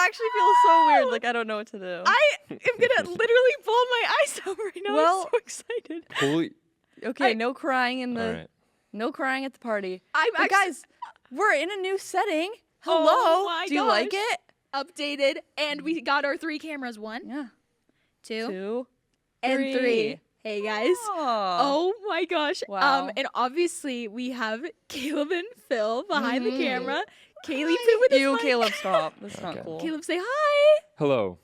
actually feel so weird. Like, I don't know what to do. I am gonna literally bawl my eyes out right now. Well- I'm so excited. Holy. Okay, no crying in the... All right. No crying at the party. I'm But actually guys, we're in a new setting. Hello. Oh my Do you like gosh. it? updated, and we got our 3 cameras. 1, Yeah. 2, 2, and 3. 3. Hey guys. Oh. Oh my gosh. Wow. And obviously we have Caleb and Phil behind the camera. Kaylee too with his Ew, mic. Caleb, stop. That's not Okay. cool. Caleb, say hi. Hello.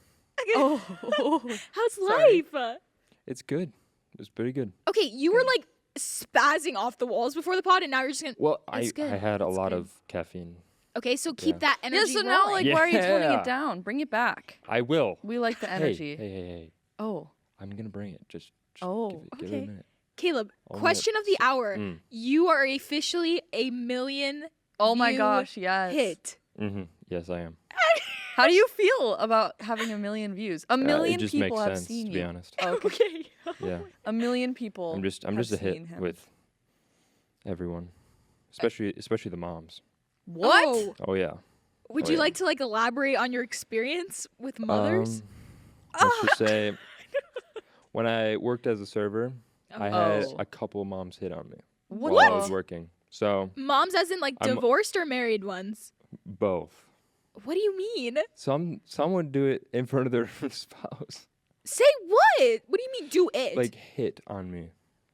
Oh. How's Sorry. life? It's good. It's pretty good. Okay, you were like spazzing off the walls before the pod, and now you're just gonna. Well, It's good. I had a It's lot good. of caffeine. Okay, so keep Yeah. that Yeah, energy so now, like, rolling. why are you toning Yeah. it down? Bring it back. I will. We like the energy. Hey. Oh. I'm gonna bring it. Just Oh, give it a okay. minute. Caleb, Almost. question of the hour. Mm. You are officially a million Oh my view gosh, yes. hit. Mm-hmm. Yes, I am. How do you feel about having 1 million views? A million it just people makes have sense, seen to you. be honest. Okay. Yeah. 1 million people. I'm just have a hit seen him. with everyone, especially the moms. What? Oh. Oh yeah. Would Oh, you yeah. like to like elaborate on your experience with mothers? Let's just say, when I worked as a server, I had Oh. a couple moms hit on me What? while I was working. So Moms as in like I'm- divorced or married ones? both. What do you mean? Some would do it in front of their spouse, Say what? What do you mean do it? like hit on me,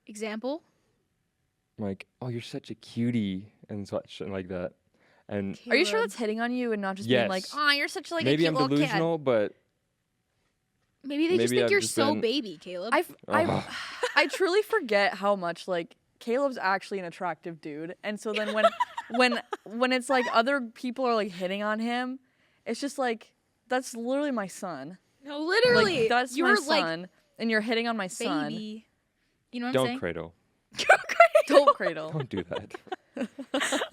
example? like, oh, you're such a cutie and such and like that. And Are you sure Caleb. that's hitting on you and not just being like, Yes. oh, you're such like maybe a I'm cute little kid? delusional, but Maybe they just Maybe think I've you're just so been- baby, Caleb. oh, I truly forget how much like Caleb's actually an attractive dude, and so then when it's like other people are like hitting on him, it's just like that's literally my son. no, literally. Like, that's you're my son, and you're hitting on my like son. baby. You know what I'm don't saying? cradle. Don't cradle. Don't do that.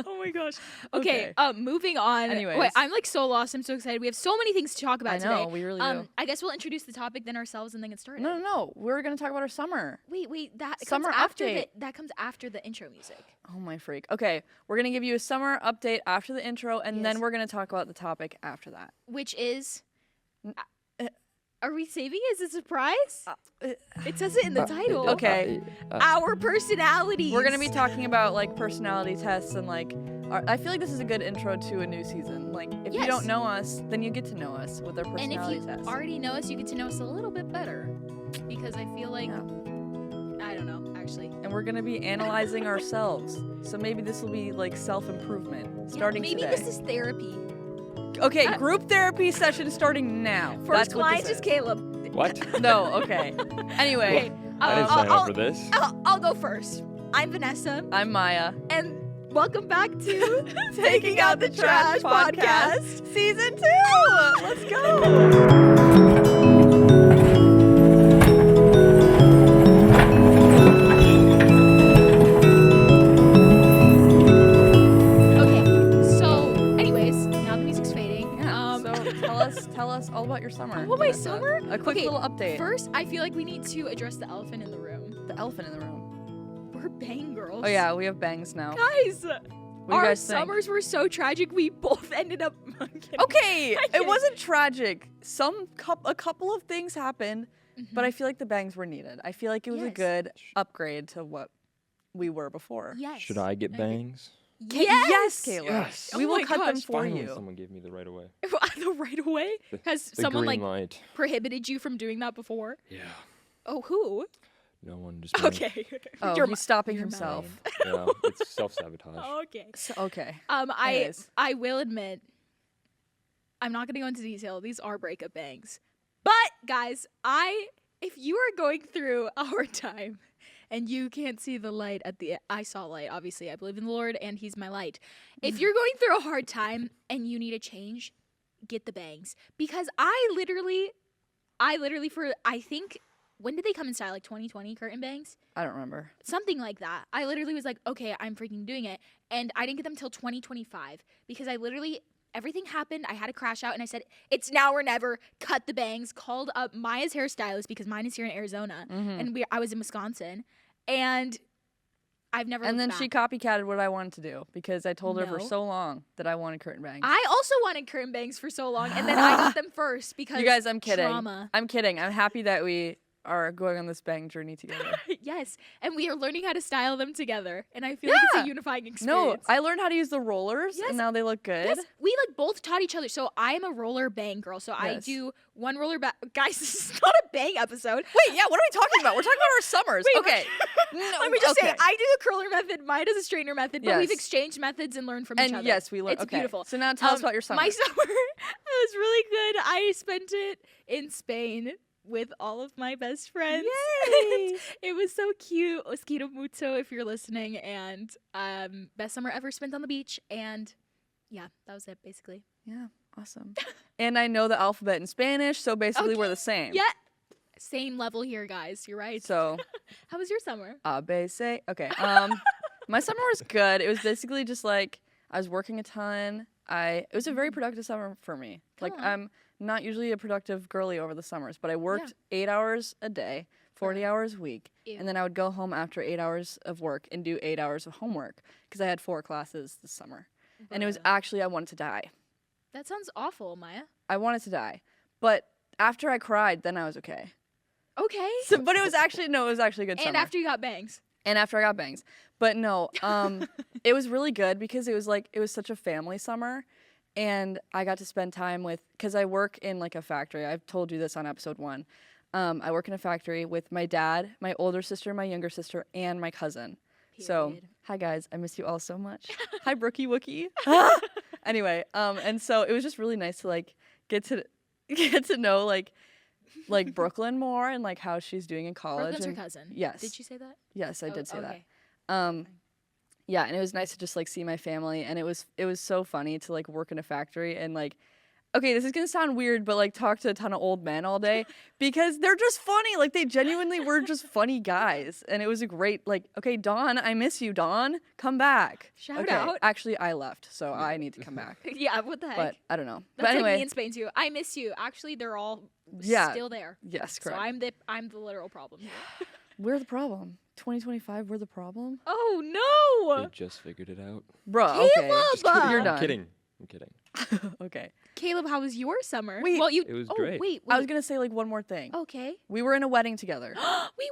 Oh my gosh. Okay, moving on. Anyways. Wait, I'm like so lost. I'm so excited. We have so many things to talk about I know, today. we really do. I guess we'll introduce the topic then ourselves and then get started. No. We're gonna talk about our summer. Wait, that Summer comes after update. that comes after the intro music. Oh my freak. Okay, we're gonna give you a summer update after the intro, and Yes. then we're gonna talk about the topic after that. Which is uh, are we saving it as a surprise? It says it in the title. Okay. Our personalities. We're gonna be talking about like personality tests and like. I feel like this is a good intro to a new season. Like, if you Yes. don't know us, then you get to know us with our And if personality you test. already know us, you get to know us a little bit better. Because I feel like Yeah. I don't know, actually. And we're gonna be analyzing ourselves. So maybe this will be like self-improvement starting Maybe today. this is therapy. Okay, group therapy session starting now. First That's what client this is Caleb. What? No, okay. Anyway, Okay, I didn't sign up for this. I'll go first. I'm Vanessa, I'm Maya. and welcome back to Taking Out the Trash podcast. Season 2! Let's go! Okay, so anyways, now the music's fading. Yeah, so tell us all about your summer. What, my Vanessa. summer? A quick Okay, little update. First, I feel like we need to address the elephant in the room. The elephant in the room. We're bang girls. Oh yeah, we have bangs now. Guys, What do you our guys think? summers were so tragic. We both ended up. I'm kidding. Okay, I it can't. wasn't tragic. A couple of things happened, but I feel like the bangs were needed. I feel like it was a Yes. good upgrade to what we were before. Yes. Should I get bangs? Yes, Caleb. Yes. We Oh will my cut them gosh. for Finally, you. someone gave me the right away. The right away? Has The someone green like light. prohibited you from doing that before? Yeah. Oh, who? No one just. me. Okay. Oh, You're he's stopping you're himself. Yeah, it's self-sabotage. Okay. So, okay. I Anyways. will admit, I'm not gonna go into detail. These are breakup bangs, but guys, if you are going through a hard time and you can't see the light I saw light. Obviously, I believe in the Lord, and He's my light. If you're going through a hard time and you need a change, get the bangs, because I literally I think. When did they come in style? Like 2020 curtain bangs? I don't remember. Something like that. I literally was like, okay, I'm freaking doing it. And I didn't get them till 2025 because everything happened. I had to crash out and I said, it's now or never. Cut the bangs. Called up Maya's hairstylist because mine is here in Arizona. And I was in Wisconsin. And I've never. And looked then she back. copycatted what I wanted to do because I told her for No. so long that I wanted curtain bangs. I also wanted curtain bangs for so long, and then I got them first because You guys, I'm kidding. Trauma. I'm kidding. I'm happy that we are going on this bang journey together. Yes, and we are learning how to style them together, and I feel like it's Yeah. a unifying No, experience. I learned how to use the rollers, Yes. and now they look good. Yes, we like both taught each other. So I am a roller bang girl. So I Yes. do one roller bang. Guys, this is not a bang episode. Wait, yeah, what are we talking about? We're talking about our summers. Wait, okay. Let me just say, okay. I do the curler method. Maya does a straightener method, but we've Yes. exchanged methods and learned from each And other. yes, we learned. It's Okay. beautiful. So now tell us about your summer. My summer was really good. I spent it in Spain with all of my best friends. Yay! It was so cute. Os quiero mucho if you're listening. And best summer ever spent on the beach. And yeah, that was it basically. Yeah, awesome. And I know the alphabet in Spanish, so basically we're the same. Yeah. Same level here, guys. You're right. So How was your summer? A, B, C. Okay. My summer was good. It was basically just like I was working a ton. It was a very productive summer for me. Come Like on. I'm not usually a productive girly over the summers, but I worked 8 hours a day, 40 hours a week, Ew. and then I would go home after 8 hours of work and do 8 hours of homework because I had 4 classes this summer. And it was Bruh. actually I wanted to die. That sounds awful, Maya. I wanted to die. But after I cried, then I was okay. Okay. So, but it was actually a good summer. And after you got bangs. And after I got bangs. But no, it was really good because it was such a family summer. And I got to spend time with, because I work in like a factory. I've told you this on episode 1. I work in a factory with my dad, my older sister, my younger sister, and my cousin. So, Period. hi guys, I miss you all so much. Hi Brookie Wookie. Anyway, and so it was just really nice to like get to know like Brooklyn more and like how she's doing in college. Brooklyn's her and- cousin. Yes. Did she say that? Yes, I Oh, did say okay. that. Yeah, and it was nice to just like see my family, and it was so funny to like work in a factory and like, okay, this is gonna sound weird, but like talk to a ton of old men all day because they're just funny. Like they genuinely were just funny guys, and it was a great like, okay, Dawn, I miss you, Dawn, come back. Shout okay. out. Actually, I left, so I need to come back. Yeah, what the heck? But I don't know. That's but anyway, like me in Spain too. I miss you. Actually, they're all Yeah. still there. yes, So correct. I'm the literal problem here. We're the problem. 2025, we're the problem, Oh They no! just figured it out. bro. Okay, Caleb! Just kidding. You're I'm done. kidding. I'm kidding. Okay, Caleb, how was your summer? Wait. well, you. It was oh, great. Wait, I was wait. gonna say like one more thing. Okay. We were in a wedding together. We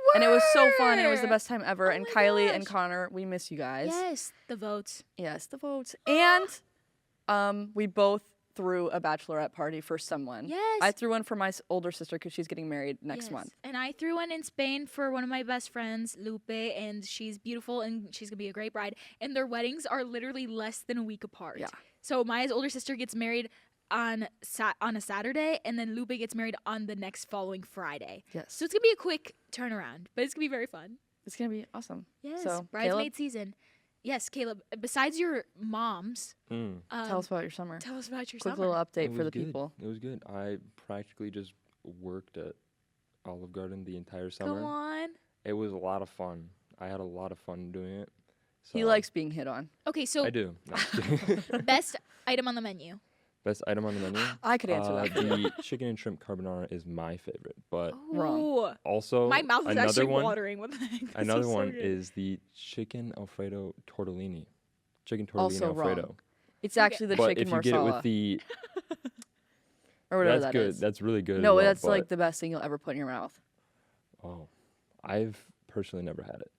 were. And it was so fun, and it was the best time ever. Oh and my Kylie and gosh. Connor, we miss you guys. Yes, the votes. Yes, the votes. And we both threw a bachelorette party for someone. Yes. I threw one for my older sister because she's getting married next Yes. month. And I threw one in Spain for one of my best friends, Lupe, and she's beautiful and she's gonna be a great bride. And their weddings are literally less than a week apart. Yeah. So Maya's older sister gets married on a Saturday, and then Lupe gets married on the next following Friday. Yes. So it's gonna be a quick turnaround, but it's gonna be very fun. It's going to be awesome. Yes, So, bridesmaid season. Yes, Caleb. Besides your moms, Tell us about your summer. tell us about your Quick summer. little It update for was the good. people. It was good. I practically just worked at Olive Garden the entire Go summer. on. It was a lot of fun. I had a lot of fun doing it. He So, likes being hit on. Okay, so I do. No, just kidding. best item on the menu. Best item on the menu. I could answer that. The chicken and shrimp carbonara is my favorite, but Wrong. Ooh. also My mouth is another actually one. watering. What the heck? This Another is so one good. is the chicken Alfredo tortellini. Chicken tortellini Also Alfredo. wrong. It's Okay. actually the But chicken if you get it marsala. with the, or whatever that's that good. is. That's really good. No, as well, that's like but- the best thing you'll ever put in your mouth. Oh, I've personally never had it.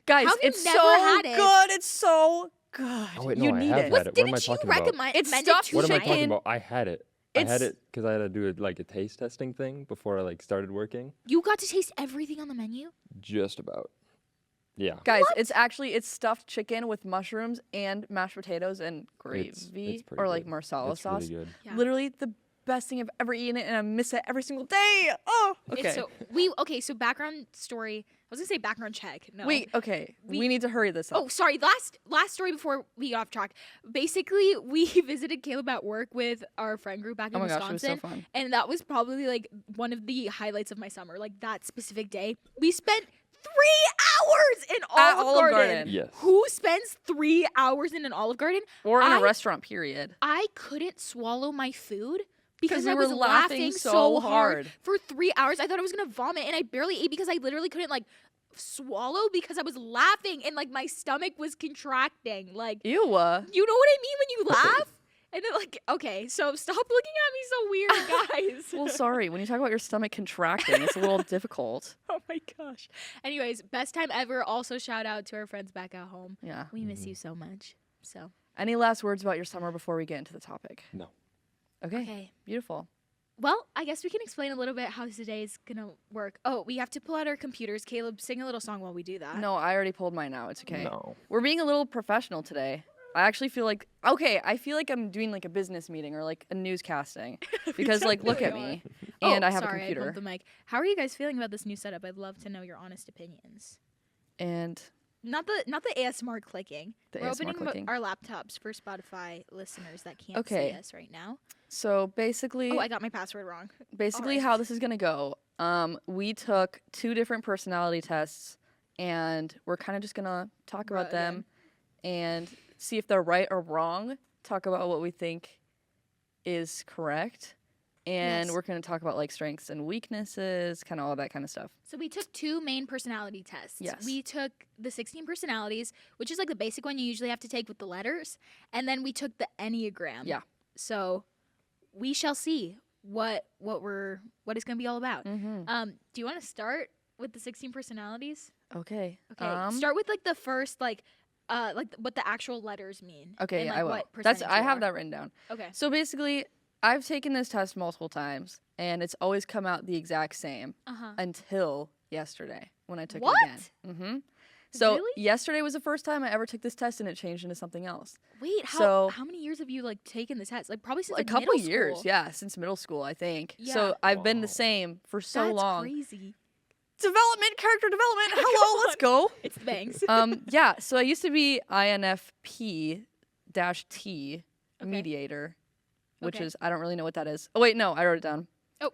Guys, How have you it's never so had it? good. It's so good. Oh, wait, you no, I need have it. had What, it. What am I didn't you talking about? recommend It's it stuffed to What am I Maya? talking chicken. about? I had it. I had It's- it because I had to do like a taste testing thing before I like started working. You got to taste everything on the menu? Just about. Yeah. Guys, it's stuffed chicken with mushrooms and mashed potatoes and gravy It's pretty or like good. marsala It's sauce. really good. Yeah. Literally the best thing I've ever eaten, and I miss it every single day. Oh, okay. So background story. I was gonna say background check. No. Wait, okay. We need to hurry this up. Oh, sorry. Last story before we got off track. Basically, we visited Caleb at work with our friend group back in Oh my gosh, it Wisconsin. was so fun. And that was probably like one of the highlights of my summer. Like that specific day. We spent 3 hours in At Olive Olive Garden. Garden. Yes. Who spends 3 hours in an Olive Garden? Or in I- a restaurant, period. I couldn't swallow my food because we I were was laughing laughing so hard. for 3 hours. I thought I was gonna vomit, and I barely ate because I literally couldn't like swallow because I was laughing and like my stomach was contracting. Like, Ew. you know what I mean when you laugh? And then, like, okay, so stop looking at me so weird, guys. Well, sorry. When you talk about your stomach contracting, it's a little difficult. Oh my gosh. Anyways, best time ever. Also, shout out to our friends back at home. Yeah. We miss you so much. So, Any last words about your summer before we get into the topic? No. Okay. Beautiful. Well, I guess we can explain a little bit how today's gonna work. Oh, we have to pull out our computers. Caleb, sing a little song while we do that. No, I already pulled mine out. It's okay. No. We're being a little professional today. I actually feel like, okay, I feel like I'm doing like a business meeting or like a newscasting because like, look at me. And I have sorry, a computer. I bumped the mic. How are you guys feeling about this new setup? I'd love to know your honest opinions. And Not the ASMR clicking. The We're ASMR opening clicking. our laptops for Spotify listeners that can't Okay. see us right now. so basically, Oh, I got my password wrong. basically how this is going to go, we took 2 different personality tests and we're kind of just going to talk about them and see if they're right or wrong, talk about what we think is correct, and Yes. we're going to talk about like strengths and weaknesses, kind of all that kind of stuff. So we took 2 main personality tests. Yes. We took the 16 personalities, which is like the basic one you usually have to take with the letters, and then we took the Enneagram. Yeah. So we shall see what it's going to be all about. Mm-hmm. Do you want to start with the 16 personalities? Okay. Okay. Start with like the first like what the actual letters mean. Okay, and, like, I will. what That's percentage I you have are. that written down. Okay. So basically, I've taken this test multiple times, and it's always come out the exact same Uh-huh. until yesterday when I took What? it again. Mm-hmm. So Really? yesterday was the first time I ever took this test, and it changed into something else. Wait, So- how many years have you like taken the test? Like probably since A like, couple middle years, school. yeah, since middle school, I think. Yeah. So I've been the Wow. same for so That's long. crazy. Development, character development. Hello, let's go. It's the bangs. Yeah. So I used to be INFP-T Okay. mediator, which Okay. is I don't really know what that is. Oh wait, no, I wrote it down. Oh.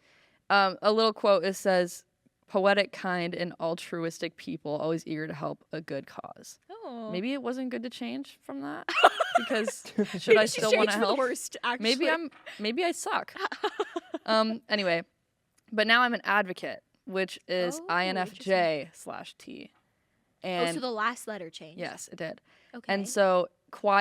A little quote. It says, "Poetic, kind, and altruistic people, always eager to help a good cause." Oh. Maybe it wasn't good to change from that because should I Maybe she's still want changed to for the help? worst, actually. Maybe I suck. Anyway, but now I'm an advocate, which is Oh, INFJ/T. And so the last letter changed. yes, it did. Okay. And so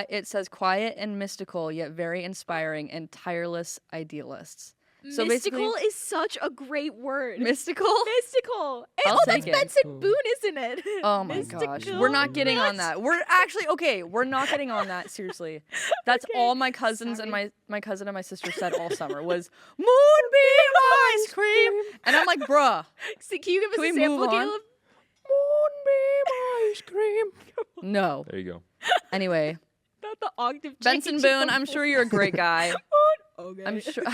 it says quiet and mystical, yet very inspiring and tireless idealists. So mystical basically- is such a great word. Mystical? Mystical. Hey, I'll oh, that's take it. Benson Boone, isn't it? Oh my gosh. Mystical. We're not getting on What? that. We're actually okay, we're not getting on that, seriously. That's Okay. all my cousins and Sorry. my cousin and my sister said all summer was moonbeam ice cream. And I'm like, bruh, So can you give us Can a we sample, move on? Caleb? Moonbeam ice cream. no. There you go. Anyway, Not the octave Benson change Boone, of I'm sure you're a great guy. Okay. I'm sure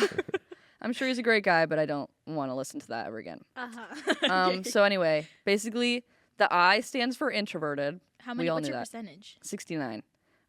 I'm sure he's a great guy, but I don't want to listen to that ever again. Uh-huh. So anyway, basically the I stands for introverted, How many? all What's knew your that. percentage? 69.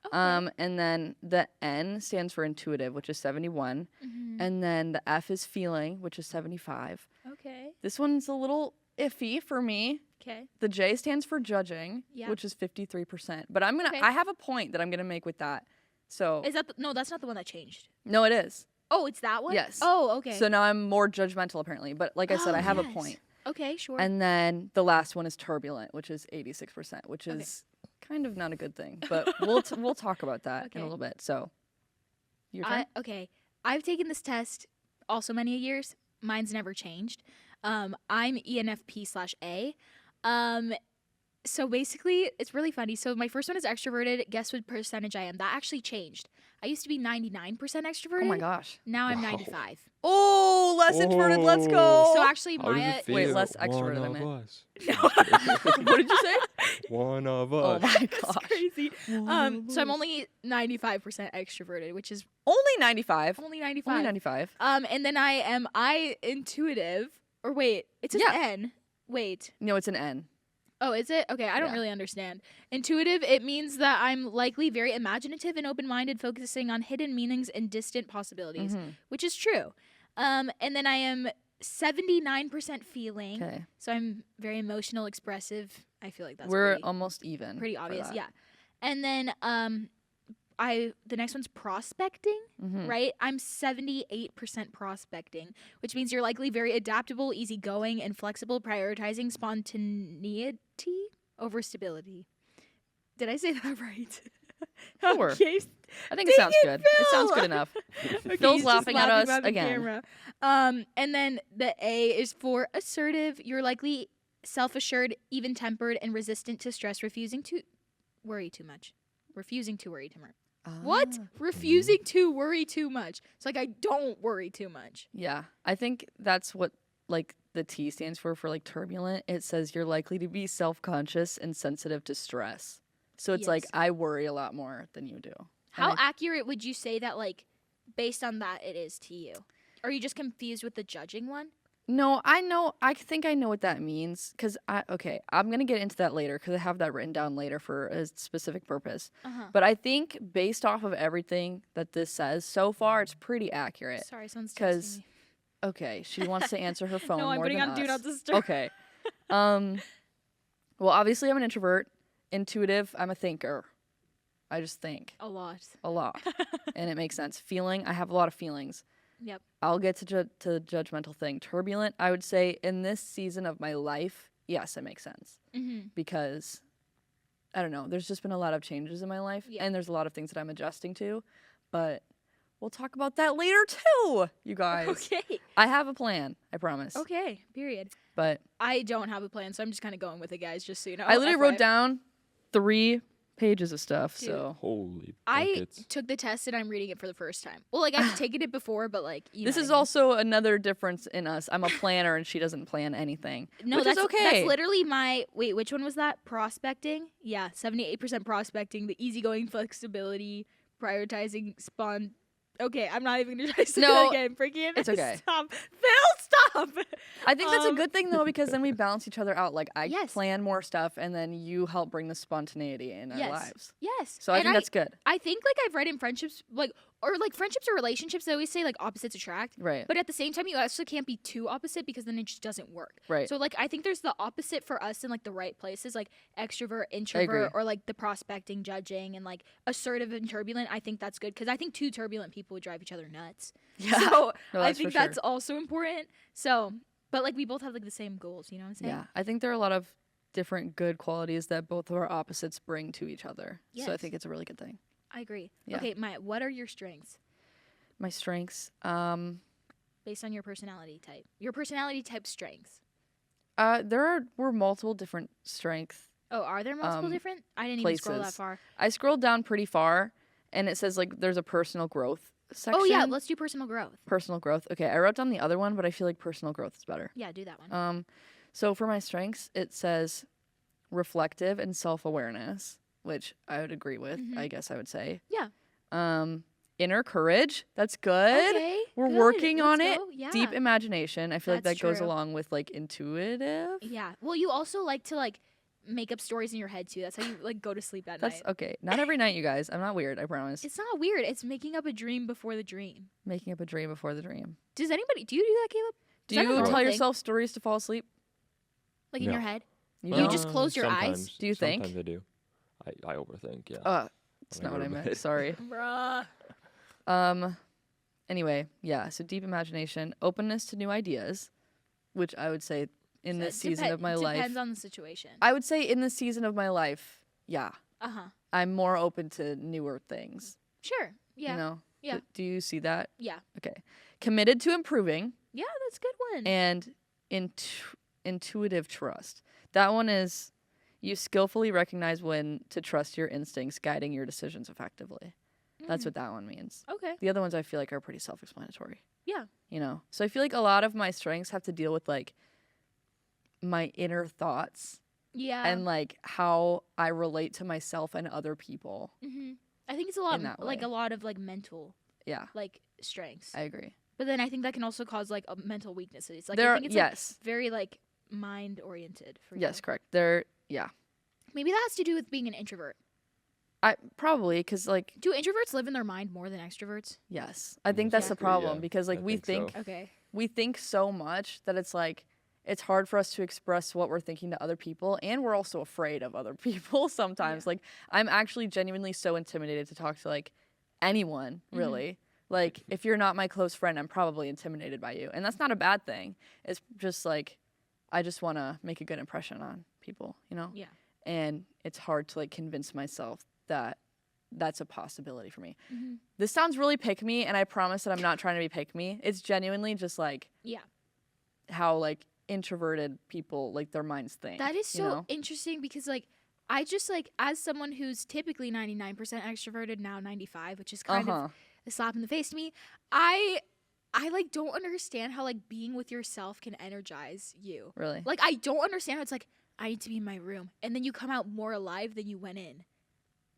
Okay. And then the N stands for intuitive, which is 71. Mhm. And then the F is feeling, which is 75. Okay. This one's a little iffy for me. Okay. The J stands for judging, Yeah. which is 53%. But I'm Okay. I have a point that I'm gonna make with that. So Is that no? That's not the one that changed. no, it is. Oh, it's that one. Yes. Oh, okay. So now I'm more judgmental apparently. But like I said, Oh, I have a yes. point. Okay, sure. And then the last one is turbulent, which is 86%, which Okay. is kind of not a good thing. But we'll talk about that in Okay. a little bit. So your turn. Okay. I've taken this test also many years. Mine's never changed. I'm ENFP/A. So basically, it's really funny. So my first one is extroverted. Guess what percentage I am? That actually changed. I used to be 99% extroverted. Oh my gosh. Now I'm Wow. 95. Oh, less introverted. Let's go. So actually, How does Maya. it feel? Wait, less extroverted, I One meant. of us. What did you say? One of Oh us. my That's gosh. crazy. So I'm only 95% extroverted, which is Only 95. only 95. Only 95. And then I intuitive. Or wait, it's an Yeah. N. Wait. No, it's an N. Oh, is it? Okay, I don't Yeah. really understand. Intuitive, it means that I'm likely very imaginative and open-minded, focusing on hidden meanings and distant possibilities, Mhm. which is true. And then I am 79% feeling. Okay. So I'm very emotional, expressive. I feel like that's We're pretty, almost even. pretty for obvious, that. yeah. And then the next one's prospecting, Mhm. right? I'm 78% prospecting, which means you're likely very adaptable, easygoing, and flexible, prioritizing spontaneity over stability. Did I say that right? Sure. Okay. I think it Dang sounds it, good. It sounds Phil! good enough. Okay, Phil's he's just laughing at us by the again. camera. And then the A is for assertive. You're likely self-assured, even-tempered, and resistant to stress, refusing to worry too much. What? Ah. Refusing to worry too much. It's like I don't worry too much. Yeah, I think that's what like the T stands for like turbulent. It says you're likely to be self-conscious and sensitive to stress. So it's like Yes. I worry a lot more than you do. How And I- accurate would you say that, like, based on that, it is to you? Are you just confused with the judging one? No, I know. I think I know what that means because I'm gonna get into that later because I have that written down later for a specific purpose. Uh-huh. But I think based off of everything that this says so far, it's pretty accurate. Sorry, someone's 'cause texting me. Okay, she wants to answer her phone No, I'm more putting than on Do us. Not Disturb. Okay. Well, obviously I'm an introvert, intuitive. I'm a thinker. I just think A lot. a lot, and it makes sense. Feeling. I have a lot of feelings. Yep. I'll get to the judgmental thing. Turbulent. I would say in this season of my life, yes, it makes sense Mm-hmm. because I don't know. There's just been a lot of changes in my life, Yeah. and there's a lot of things that I'm adjusting to, but. We'll talk about that later too, you guys. Okay. I have a plan, I promise. Okay. Period. But I don't have a plan, so I'm just kind of going with it, guys. Just so you know. I literally wrote FYI. down 3 pages of stuff. Dude. So Holy I buckets. took the test and I'm reading it for the first time. Well, like I've taken it before, but like this know is what I mean. also another difference in us. I'm a planner and she doesn't plan anything. No, which that's is okay. That's literally my wait. Which one was that? Prospecting. Yeah, 78% prospecting. The easygoing flexibility, prioritizing spawn. Okay, I'm not even gonna try to say No, that again. Freaking it's okay. Stop, Phil. Stop. I think that's a good thing though because then we balance each other out. Like I Yes. plan more stuff and then you help bring the spontaneity in Yes. our lives. Yes. So I And think that's good. I think like I've read in friendships friendships or relationships they always say like opposites attract. Right. But at the same time you also can't be too opposite because then it just doesn't work. Right. So like I think there's the opposite for us in like the right places, like extrovert, introvert, agree. or like the prospecting, judging, and like assertive and turbulent. I think that's good because I think 2 turbulent people would drive each other nuts. Yeah. So No, I that's think for sure. that's also important. So, but like we both have like the same goals. You know what I'm saying? Yeah. I think there are a lot of different good qualities that both of our opposites bring to each other. So I Yes. think it's a really good thing. I agree. Yeah. Okay, Maya, what are your strengths My strengths. based on your personality type? Your personality type strengths. Were multiple different strengths. Oh, are there multiple different? I didn't even scroll that places. far. I scrolled down pretty far, and it says like there's a personal growth section. Oh yeah, let's do personal growth. Personal growth. Okay, I wrote down the other one, but I feel like personal growth is better. Yeah, do that one. So for my strengths, it says reflective and self-awareness, which I would agree with. Mhm. I guess I would say. Yeah. Inner courage. That's good. Okay, We're good. working on Let's it. go. Yeah. Deep imagination. I feel like That's that goes true. along with like intuitive. Yeah. Well, you also like to like make up stories in your head too. That's how you like go to sleep at That's night. okay. Not every night, you guys. I'm not weird. I promise. It's not weird. It's making up a dream before the dream. Making up a dream before the dream. Do you do that, Caleb? Do Is that a you normal tell thing? yourself stories to fall asleep? Like in No. your head? You You don't? just close your eyes? Sometimes- Do you think? Sometimes I do. I overthink, yeah. That's When not what I I go to meant. bed. Sorry. Bruh. Anyway, yeah. So deep imagination, openness to new ideas, which I would say in this season of my life. Depends on the situation. I would say in this season of my life, yeah, Uh-huh. I'm more open to newer things. Sure. Yeah. You know. Yeah. Do you see that? Yeah. Okay. Committed to improving Yeah, that's a good one. and intuitive trust. That one is you skillfully recognize when to trust your instincts, guiding your decisions effectively. That's Mm. what that one means. Okay. The other ones I feel like are pretty self-explanatory. Yeah. You know? So I feel like a lot of my strengths have to deal with like my inner thoughts Yeah. and like how I relate to myself and other people. Mhm. I think it's a lot in that like way. a lot of like mental Yeah, like strengths. I agree. But then I think that can also cause like mental weaknesses. Like There I are, think it's yes. like very like mind oriented for you. Yes, correct. There yeah. Maybe that has to do with being an introvert. I probably cuz like Do introverts live in their mind more than extroverts? yes. I think that's the Exactly, problem yeah. because like I we think so. think Okay. we think so much that it's like it's hard for us to express what we're thinking to other people, and we're also afraid of other people sometimes. Yeah. Like, I'm actually genuinely so intimidated to talk to like anyone, really. Like, if you're not my close friend, I'm probably intimidated by you. And that's not a bad thing. It's just like, I just want to make a good impression on people, you know? Yeah. And it's hard to like convince myself that that's a possibility for me. Mm-hmm. This sounds really pick me, and I promise that I'm not trying to be pick me. It's genuinely just like Yeah. how like introverted people like their minds think. That is you so know? interesting because like I just like as someone who's typically 99% extroverted, now 95, which is kind of a slap in the face to me. I like don't understand how like being with yourself can energize you. Really. Like I don't understand how it's like I need to be in my room and then you come out more alive than you went in.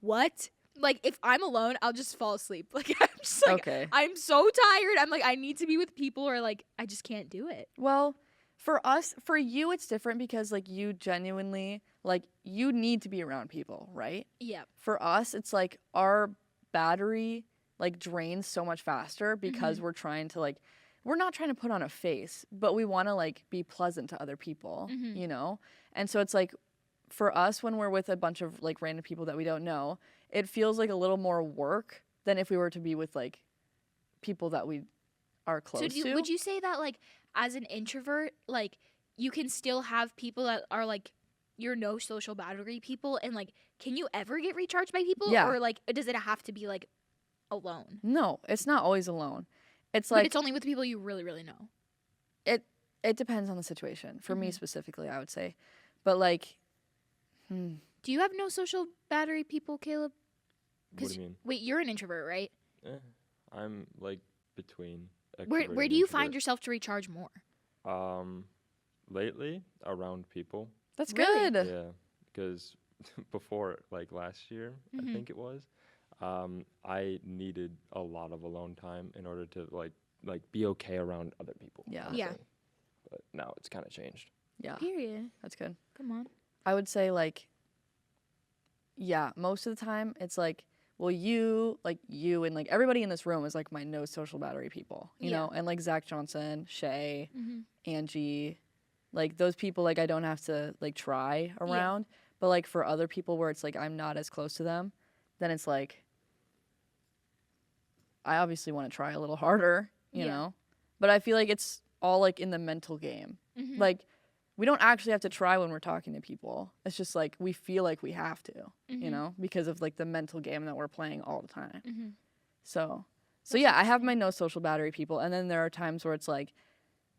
What? Like if I'm alone, I'll just fall asleep. Like I'm just like Okay. I'm so tired. I'm like I need to be with people or like I just can't do it. Well, for you, it's different because like you genuinely like you need to be around people, right? Yeah. For us, it's like our battery like drains so much faster because we're trying to like we're not trying to put on a face, but we want to like be pleasant to other people, you know? And so it's like for us when we're with a bunch of like random people that we don't know, it feels like a little more work than if we were to be with like people that we are close to. Would you say that like as an introvert, like you can still have people that are like your no social battery people and like can you ever get recharged by people? Yeah. Or like does it have to be like alone? No, it's not always alone. It's But like it's only with people you really, really know. it depends on the situation. For me specifically, I would say. But like Do you have no social battery people, Caleb? What do you mean? Wait, you're an introvert, right? I'm like between. Where extrovert do and you find introvert. yourself to recharge more? Lately around people. that's Really? good. Yeah, because before like last year, I think it was, I needed a lot of alone time in order to like be okay around other people. Yeah. kinda Yeah. thing. But now it's kind of changed. Yeah. Period. That's good. Come on. I would say like yeah, most of the time it's like well you and like everybody in this room is like my no social battery people, you Yeah. know? And like Zach Johnson, Shay, Angie, like those people like I don't have to like try around. But like for other people where it's like I'm not as close to them, then it's like I obviously want to try a little harder, you know? But I feel like it's all like in the mental game. Like we don't actually have to try when we're talking to people. It's just like we feel like we have to, you know, because of like the mental game that we're playing all the time. So yeah, I have my no social battery people, and then there are times where it's like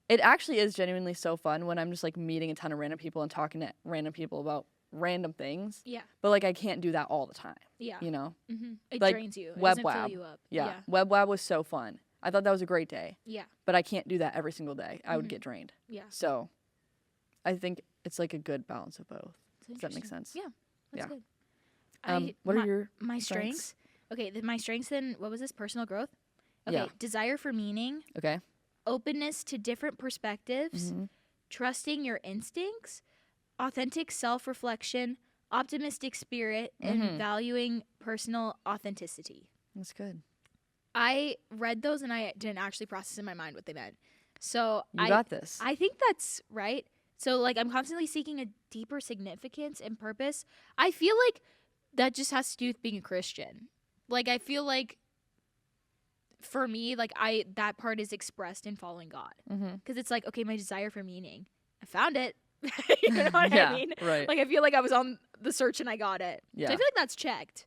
it actually is genuinely so fun when I'm just like meeting a ton of random people and talking to random people about random things. Yeah. But like I can't do that all the time. Yeah. You know? It Like, drains you. It Web doesn't fill Wab. you up. Yeah. Web Wab was so fun. I thought that was a great day. Yeah. But I can't do that every single day. I would get drained. Yeah. So I think it's like a good balance of both. That's Does that make interesting. sense? Yeah. That's Yeah. good. What are your my strengths? strengths? Okay, my strengths then what was this? Personal growth? Okay, Yeah. desire for meaning, Okay. openness to different perspectives, trusting your instincts, authentic self-reflection, optimistic spirit, and valuing personal authenticity. That's good. I read those and I didn't actually process in my mind what they meant. So You got this. I think that's right. So like I'm constantly seeking a deeper significance and purpose. I feel like that just has to do with being a Christian. Like I feel like for me, like that part is expressed in following God. Because it's like, okay, my desire for meaning. I found it. You know what Yeah, I mean? right. Like I feel like I was on the search and I got it. Yeah. So I feel like that's checked.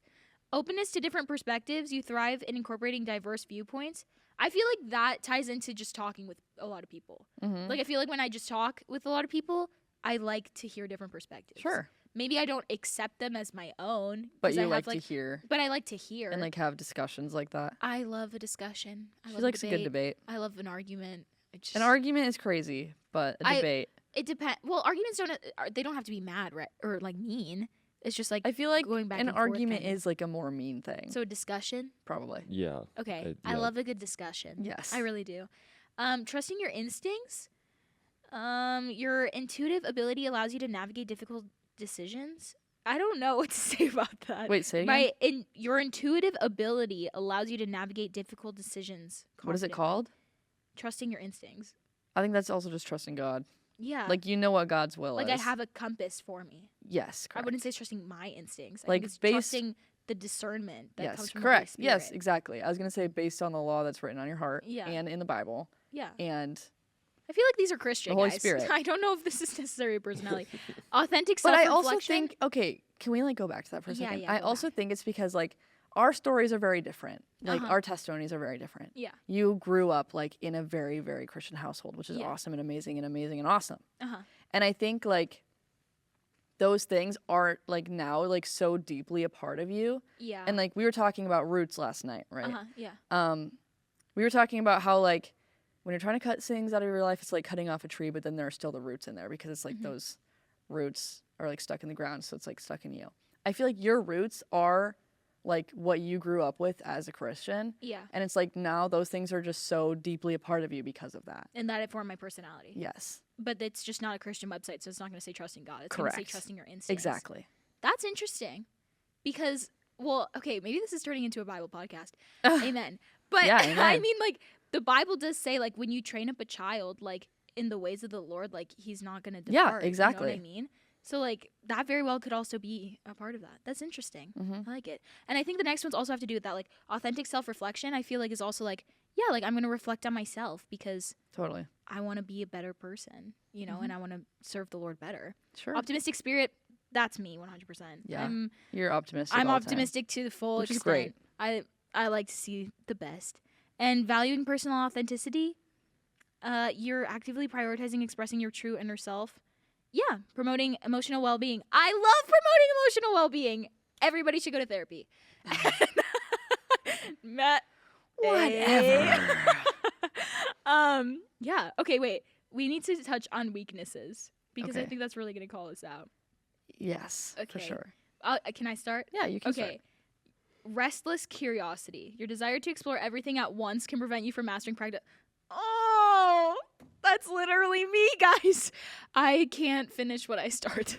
Openness to different perspectives. You thrive in incorporating diverse viewpoints. I feel like that ties into just talking with a lot of people. Like I feel like when I just talk with a lot of people, I like to hear different perspectives. Sure. Maybe I don't accept them as my own. But 'cause you I like have, to hear But I like to hear. and like have discussions like that. I love a discussion. I She love likes a good debate. I love an argument. An argument is crazy, but a debate. It depends. Well, arguments they don't have to be mad, right? Or like mean. It's just like I feel like going back an and forth argument kind of. is like a more mean thing. So a discussion. Probably. Yeah. Okay, I yeah. love a good discussion. Yes. I really do. Trusting your instincts. Your intuitive ability allows you to navigate difficult decisions. I don't know what to say about that. Wait, say it again? Your intuitive ability allows you to navigate difficult decisions. What is it confidently. called? Trusting your instincts. I think that's also just trusting God. Yeah. Like, you know what God's will like is. I have a compass for me. Yes, correct. I wouldn't say it's trusting my instincts. I Like, think it's based- trusting the discernment that yes, comes from correct. the Holy Yes, Spirit. exactly. I was going to say based on the law that's written on your heart Yeah. and in the Bible Yeah. and I feel like these are Christian, the Holy guys. Spirit. I don't know if this is necessary personality. Authentic But I self-reflection. also think, okay, can we like go back to that for a Yeah, second? yeah, I go also think it's because like our stories are very different. Like Uh-huh. our testimonies are very different. Yeah. You grew up like in a very, very Christian household, which is Yeah. awesome and amazing and amazing and awesome. Uh-huh. And I think like those things are like now like so deeply a part of you. Yeah. And like we were talking about roots last night, right? Uh-huh. Yeah. We were talking about how like when you're trying to cut things out of your life, it's like cutting off a tree, but then there are still the roots in there because it's like those roots are like stuck in the ground, so it's like stuck in you. I feel like your roots are like what you grew up with as a Christian, Yeah. and it's like now those things are just so deeply a part of you because of that. And that informed my personality. Yes, But it's just not a Christian website, so it's not going to say trusting God. It's going to say correct. trusting your instincts. Exactly. That's interesting. Because, well, okay, maybe this is turning into a Bible podcast. Amen. But Yeah, I amen. mean, like, the Bible does say, like, when you train up a child, like, in the ways of the Lord, like, he's not going to depart. Yeah, You know what exactly. I mean? So, like, that very well could also be a part of that. That's interesting. Mm-hmm. I like it. And I think the next ones also have to do with that, like, authentic self-reflection, I feel like is also, like, yeah, like, I'm going to reflect on myself because Totally. I want to be a better person, you know, and I want to serve the Lord better. Sure. Optimistic spirit, that's me 100%. Yeah, You're optimistic. I'm all the time. optimistic to the full Which is extent. great. I like to see the best. And valuing personal authenticity, you're actively prioritizing expressing your true inner self. Yeah, promoting emotional well-being. I love promoting emotional well-being. Everybody should go to therapy. Matt, Whatever. yeah. Okay, wait. We need to touch on weaknesses because I Okay. think that's really going to call us out. Yes, for Okay. sure. Can I start? Yeah, you can Okay. start. Restless curiosity. Your desire to explore everything at once can prevent you from mastering practice. Oh, that's literally me, guys. I can't finish what I start.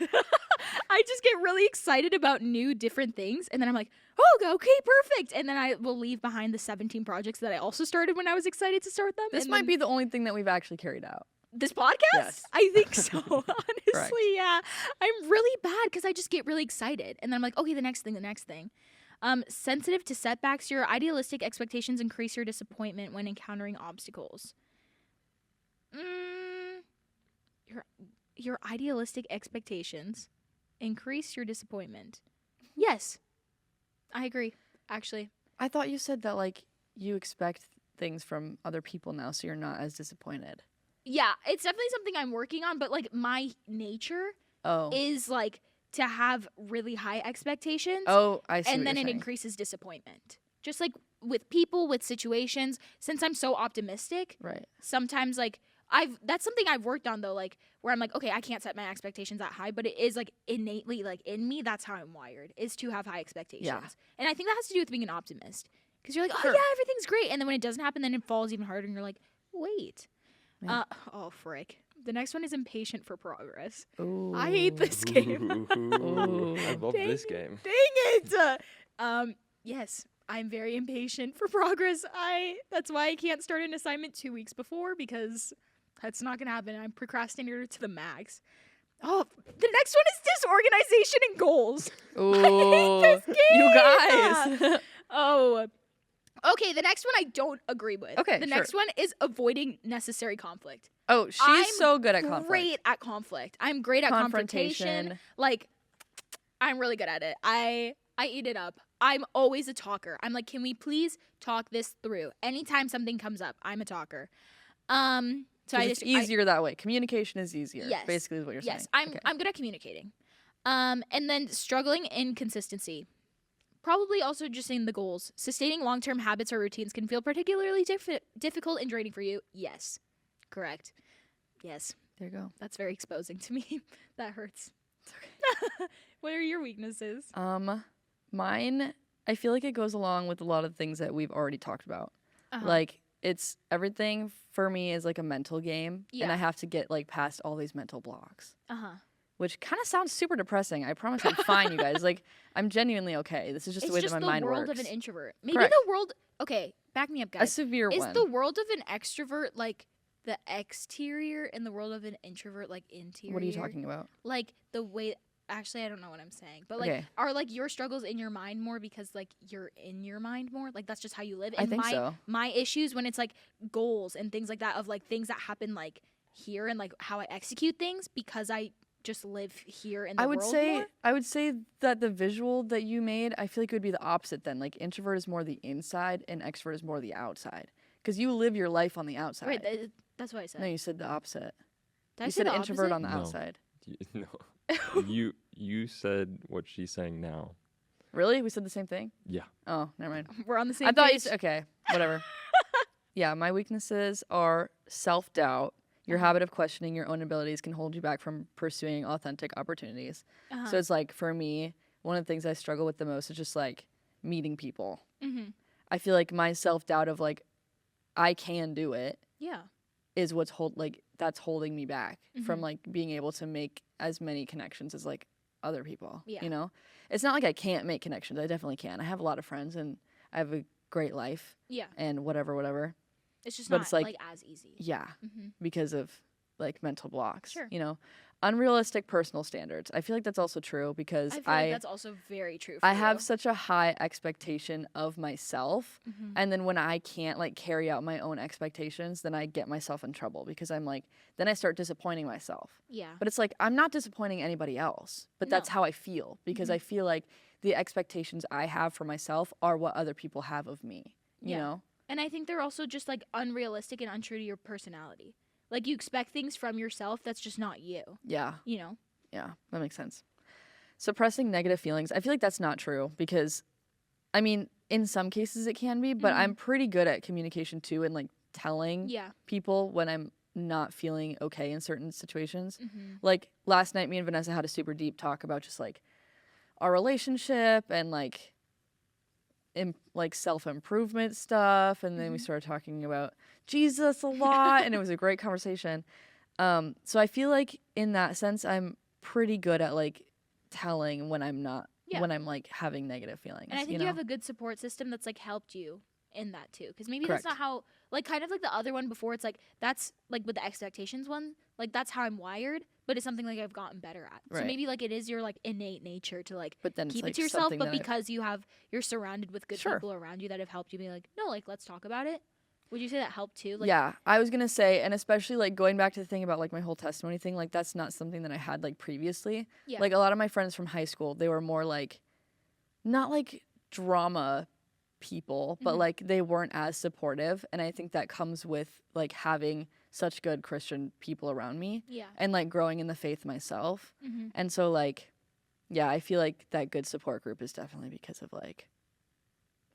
I just get really excited about new, different things. And then I'm like, oh, okay, perfect. And then I will leave behind the 17 projects that I also started when I was excited to start them. This and might then- be the only thing that we've actually carried out. This podcast? Yes. I think so. Honestly, yeah. I'm really bad because I just get really excited. And then I'm like, okay, the next thing. Sensitive to setbacks. Your idealistic expectations increase your disappointment when encountering obstacles. Your idealistic expectations increase your disappointment. Yes. I agree, actually. I thought you said that like you expect things from other people now, so you're not as disappointed. Yeah, it's definitely something I'm working on, but like my nature Oh. is like to have really high expectations. Oh, I see. And what then you're it saying. increases disappointment. Just like with people, with situations, since I'm so optimistic, Right. sometimes like that's something I've worked on though, like where I'm like, okay, I can't set my expectations that high, but it is like innately like in me, that's how I'm wired, is to have high expectations. Yeah. And I think that has to do with being an optimist. Because you're like, oh Sure. yeah, everything's great. And then when it doesn't happen, then it falls even harder and you're like, wait. Yeah. Oh frick. The next one is impatient for progress. Ooh. I hate this game. Ooh, I love Dang this game. Dang it! Yes, I'm very impatient for progress. That's why I can't start an assignment 2 weeks before because that's not gonna happen. I'm procrastinator to the max. Oh, the next one is disorganization and goals. Ooh. this game. You guys. Oh. Okay, the next one I don't agree with. Okay, the sure. next one is avoiding necessary conflict. Oh, she's I'm so good at conflict. Great at conflict. I'm great at confrontation. Confrontation. Like, I'm really good at it. I eat it up. I'm always a talker. I'm like, can we please talk this through? Anytime something comes up, I'm a talker. So 'Cause it's I easier that way. Communication is easier. Yes. Basically is what you're saying. yes, Okay. I'm good at communicating. And then struggling in consistency. Probably also just in the goals. Sustaining long-term habits or routines can feel particularly difficult and draining for you. Yes. Correct. Yes. There you go. That's very exposing to me. That hurts. It's okay. What are your weaknesses? Mine, I feel like it goes along with a lot of things that we've already talked about. Uh-huh. Like it's everything for me is like a mental game, and Yeah. I have to get like past all these mental blocks, Uh-huh. which kind of sounds super depressing. I promise I'm fine, you guys. Like I'm genuinely okay. This is just It's the way just that my the mind world works. of an introvert. Maybe Correct. the world. Okay, back me up, A guys. severe Is one. the world of an extrovert like the exterior in the world of an introvert, like interior. What are you talking about? Like the way. Actually, I don't know what I'm saying, but like, Okay. are like your struggles in your mind more because like you're in your mind more? Like that's just how you live. I think so. My issues when it's like goals and things like that of like things that happen like here and like how I execute things because I just live here in the world more. I would say that the visual that you made, I feel like it would be the opposite then. Like introvert is more the inside and extrovert is more the outside. Because you live your life on the outside. Right, that's what I said. No, you said the opposite. Did I You say said the introvert opposite? on the No. outside. No. You said what she's saying now. Really? We said the same thing? Yeah. Oh, never mind. We're on the same I thought you page. said, okay, whatever. Yeah, my weaknesses are self-doubt. Your habit of questioning your own abilities can hold you back from pursuing authentic opportunities. So it's like, for me, one of the things I struggle with the most is just like meeting people. Mm-hmm. I feel like my self-doubt of like, I can do it Yeah. is what's that's holding me back from like being able to make as many connections as like other people. Yeah. You know? It's not like I can't make connections. I definitely can. I have a lot of friends and I have a great life Yeah. and whatever. It's just But not it's like- like as easy. Yeah. Mm-hmm. Because of like mental blocks. Sure. You know? Unrealistic personal standards. I feel like that's also true because I feel like that's also very true for I you. have such a high expectation of myself. Mhm. And then when I can't like carry out my own expectations, then I get myself in trouble because I'm like, then I start disappointing myself. Yeah. But it's like, I'm not disappointing anybody else, but that's No. how I feel because I feel like the expectations I have for myself are what other people have of me, you Yeah. know? And I think they're also just like unrealistic and untrue to your personality. Like you expect things from yourself that's just not you, Yeah. you know? Yeah. That makes sense. Suppressing negative feelings. I feel like that's not true because, I mean, in some cases it can be, but I'm pretty good at communication too and like telling Yeah. people when I'm not feeling okay in certain situations. Mm-hmm. Like last night, me and Vanessa had a super deep talk about just like our relationship and like like self-improvement stuff, and then we started talking about Jesus a lot, and it was a great conversation. So I feel like in that sense, I'm pretty good at like telling when I'm not, Yeah. when I'm like having negative feelings. And I think you you know? have a good support system that's like helped you in that too. Because maybe Correct. that's not how, like, kind of like the other one before, it's like, that's like with the expectations one, like, that's how I'm wired, but it's something like I've gotten better at. So Right. maybe like it is your like innate nature to like But then keep it's, like, it to yourself, something but that because you're surrounded with good Sure. people around you that have helped you be like, no, like, let's talk about it. Would you say that helped too? Like, yeah, I was gonna say, and especially like going back to the thing about like my whole testimony thing, like that's not something that I had like previously. Yeah. Like a lot of my friends from high school, they were more like, not like drama people, but Mhm. like they weren't as supportive, and I think that comes with like having such good Christian people around me Yeah. and like growing in the faith myself. Mm-hmm. And so like, yeah, I feel like that good support group is definitely because of like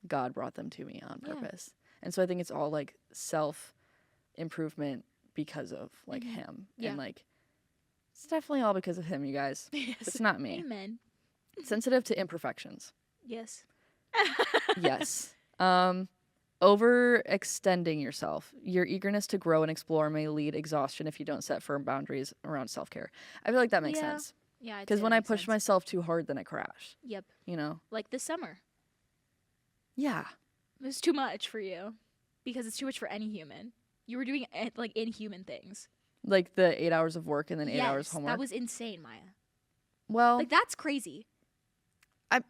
God brought them to me on Yeah. purpose. And so I think it's all like self improvement because of like Mhm. him. Yeah. And like it's definitely all because of him, you guys. Yes. It's not me. Amen. Sensitive to imperfections. Yes. Yes. Overextending yourself. Your eagerness to grow and explore may lead exhaustion if you don't set firm boundaries around self-care. I feel like that makes Yeah. sense. Yeah. I'd Because say when that I makes push sense. myself too hard, then I crash. Yep. You know? Like this summer. Yeah. It was too much for you because it's too much for any human. You were doing like inhuman things. Like the 8 hours of work and then 8 hours Yes, homework. that was insane, Maya. well, Like that's crazy. I-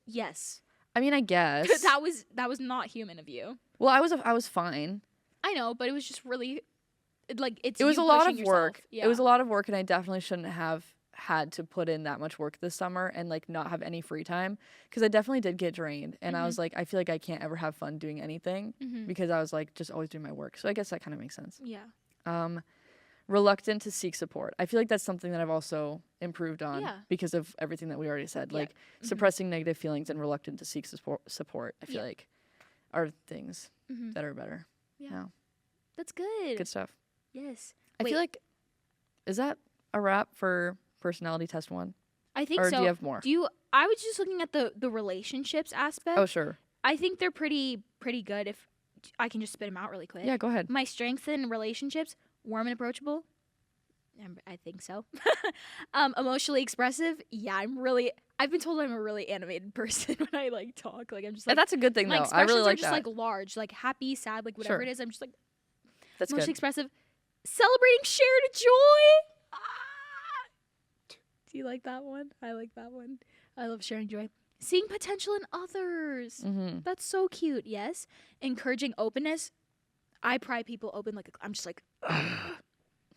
Yes. I mean, I guess. that was not human of you. Well, I was fine. I know, but it was just really like it's. It was you a lot pushing of work. yourself. Yeah. It was a lot of work, and I definitely shouldn't have had to put in that much work this summer and like not have any free time because I definitely did get drained, and I was like, I feel like I can't ever have fun doing anything Mhm. because I was like just always doing my work. So I guess that kind of makes sense. Yeah. Reluctant to seek support. I feel like that's something that I've also improved on Yeah. because of everything that we already said. Yeah. Like suppressing negative feelings and reluctant to seek support. I feel Yeah. like are things Mhm. that are better. Yeah. No. That's good. Good stuff. Yes. I Wait. feel like, is that a wrap for personality test 1? I think Or so. do you have more? I was just looking at the relationships aspect. Oh, sure. I think they're pretty good. If I can just spit them out really quick. Yeah, go ahead. My strengths in relationships: warm and approachable. I think so. Emotionally expressive. Yeah, I've been told I'm a really animated person when I like talk. Like I'm just And like that's a good thing, my though. I expressions really are like just that. like large, like happy, sad, like whatever Sure. it is. I'm just like That's emotionally good. expressive. Celebrating shared joy. Ah. Do you like that one? I like that one. I love sharing joy. Seeing potential in others. Mm-hmm. That's so cute. Yes. Encouraging openness. I pry people open like I'm just like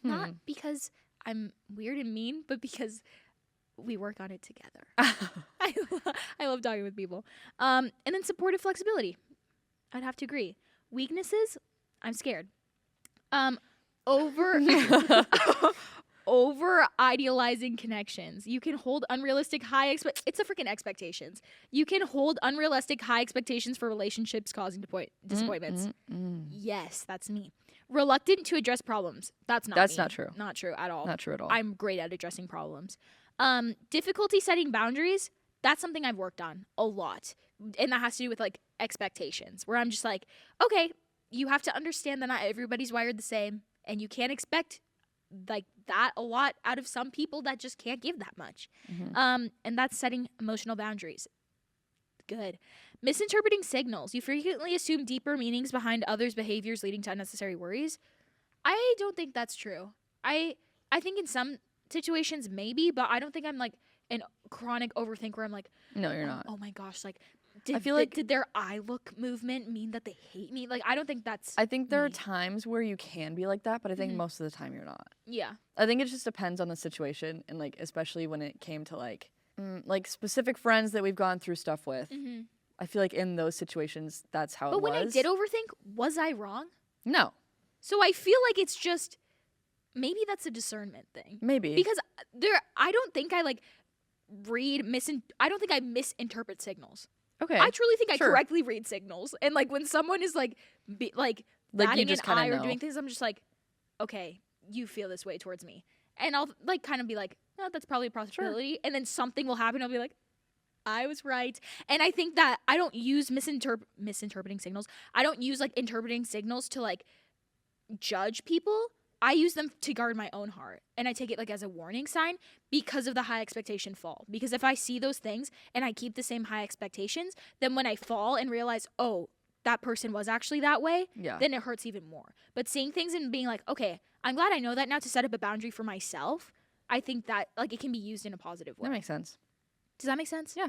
not because I'm weird and mean, but because we work on it together. I love talking with people. And then supportive flexibility. I'd have to agree. Weaknesses, I'm scared. Over over idealizing connections. You can hold unrealistic high it's a freaking expectations. You can hold unrealistic high expectations for relationships causing disappointments. Yes, that's me. Reluctant to address problems. That's That's me. not true. Not true at all. Not true at all. I'm great at addressing problems. Difficulty setting boundaries. That's something I've worked on a lot. And that has to do with like expectations, where I'm just like, okay, you have to understand that not everybody's wired the same, and you can't expect like that a lot out of some people that just can't give that much. And that's setting emotional boundaries. Good. Misinterpreting signals. You frequently assume deeper meanings behind others' behaviors, leading to unnecessary worries. I don't think that's true. I think in some situations maybe, but I don't think I'm like an chronic overthinker where I'm like, No, you're not. oh my gosh, like did their eye look movement mean that they hate me? Like I don't think that's I think there are me. times where you can be like that, but I think most of the time you're not. Yeah. I think it just depends on the situation, and like especially when it came to like specific friends that we've gone through stuff with. I feel like in those situations that's how But it when was. I did overthink, was I wrong? No, So I feel like it's just maybe that's a discernment thing. maybe. Because I don't think I like I don't think I misinterpret signals. Okay. I truly think I sure. correctly read signals. And like when someone is like Like, you batting an just kinda eye or know. doing things, I'm just like, okay, you feel this way towards me. And I'll like kind of be like, no, that's probably a possibility. And then something will happen. I'll be like, I was right. And I think that I don't use misinterpreting signals. I don't use like interpreting signals to like judge people. I use them to guard my own heart. And I take it like as a warning sign because of the high expectation fall. Because if I see those things and I keep the same high expectations, then when I fall and realize, oh, that person was actually that way, Yeah. then it hurts even more. But seeing things and being like, okay, I'm glad I know that now to set up a boundary for myself, I think that like it can be used in a positive way. That makes sense. Does that make sense? Yeah.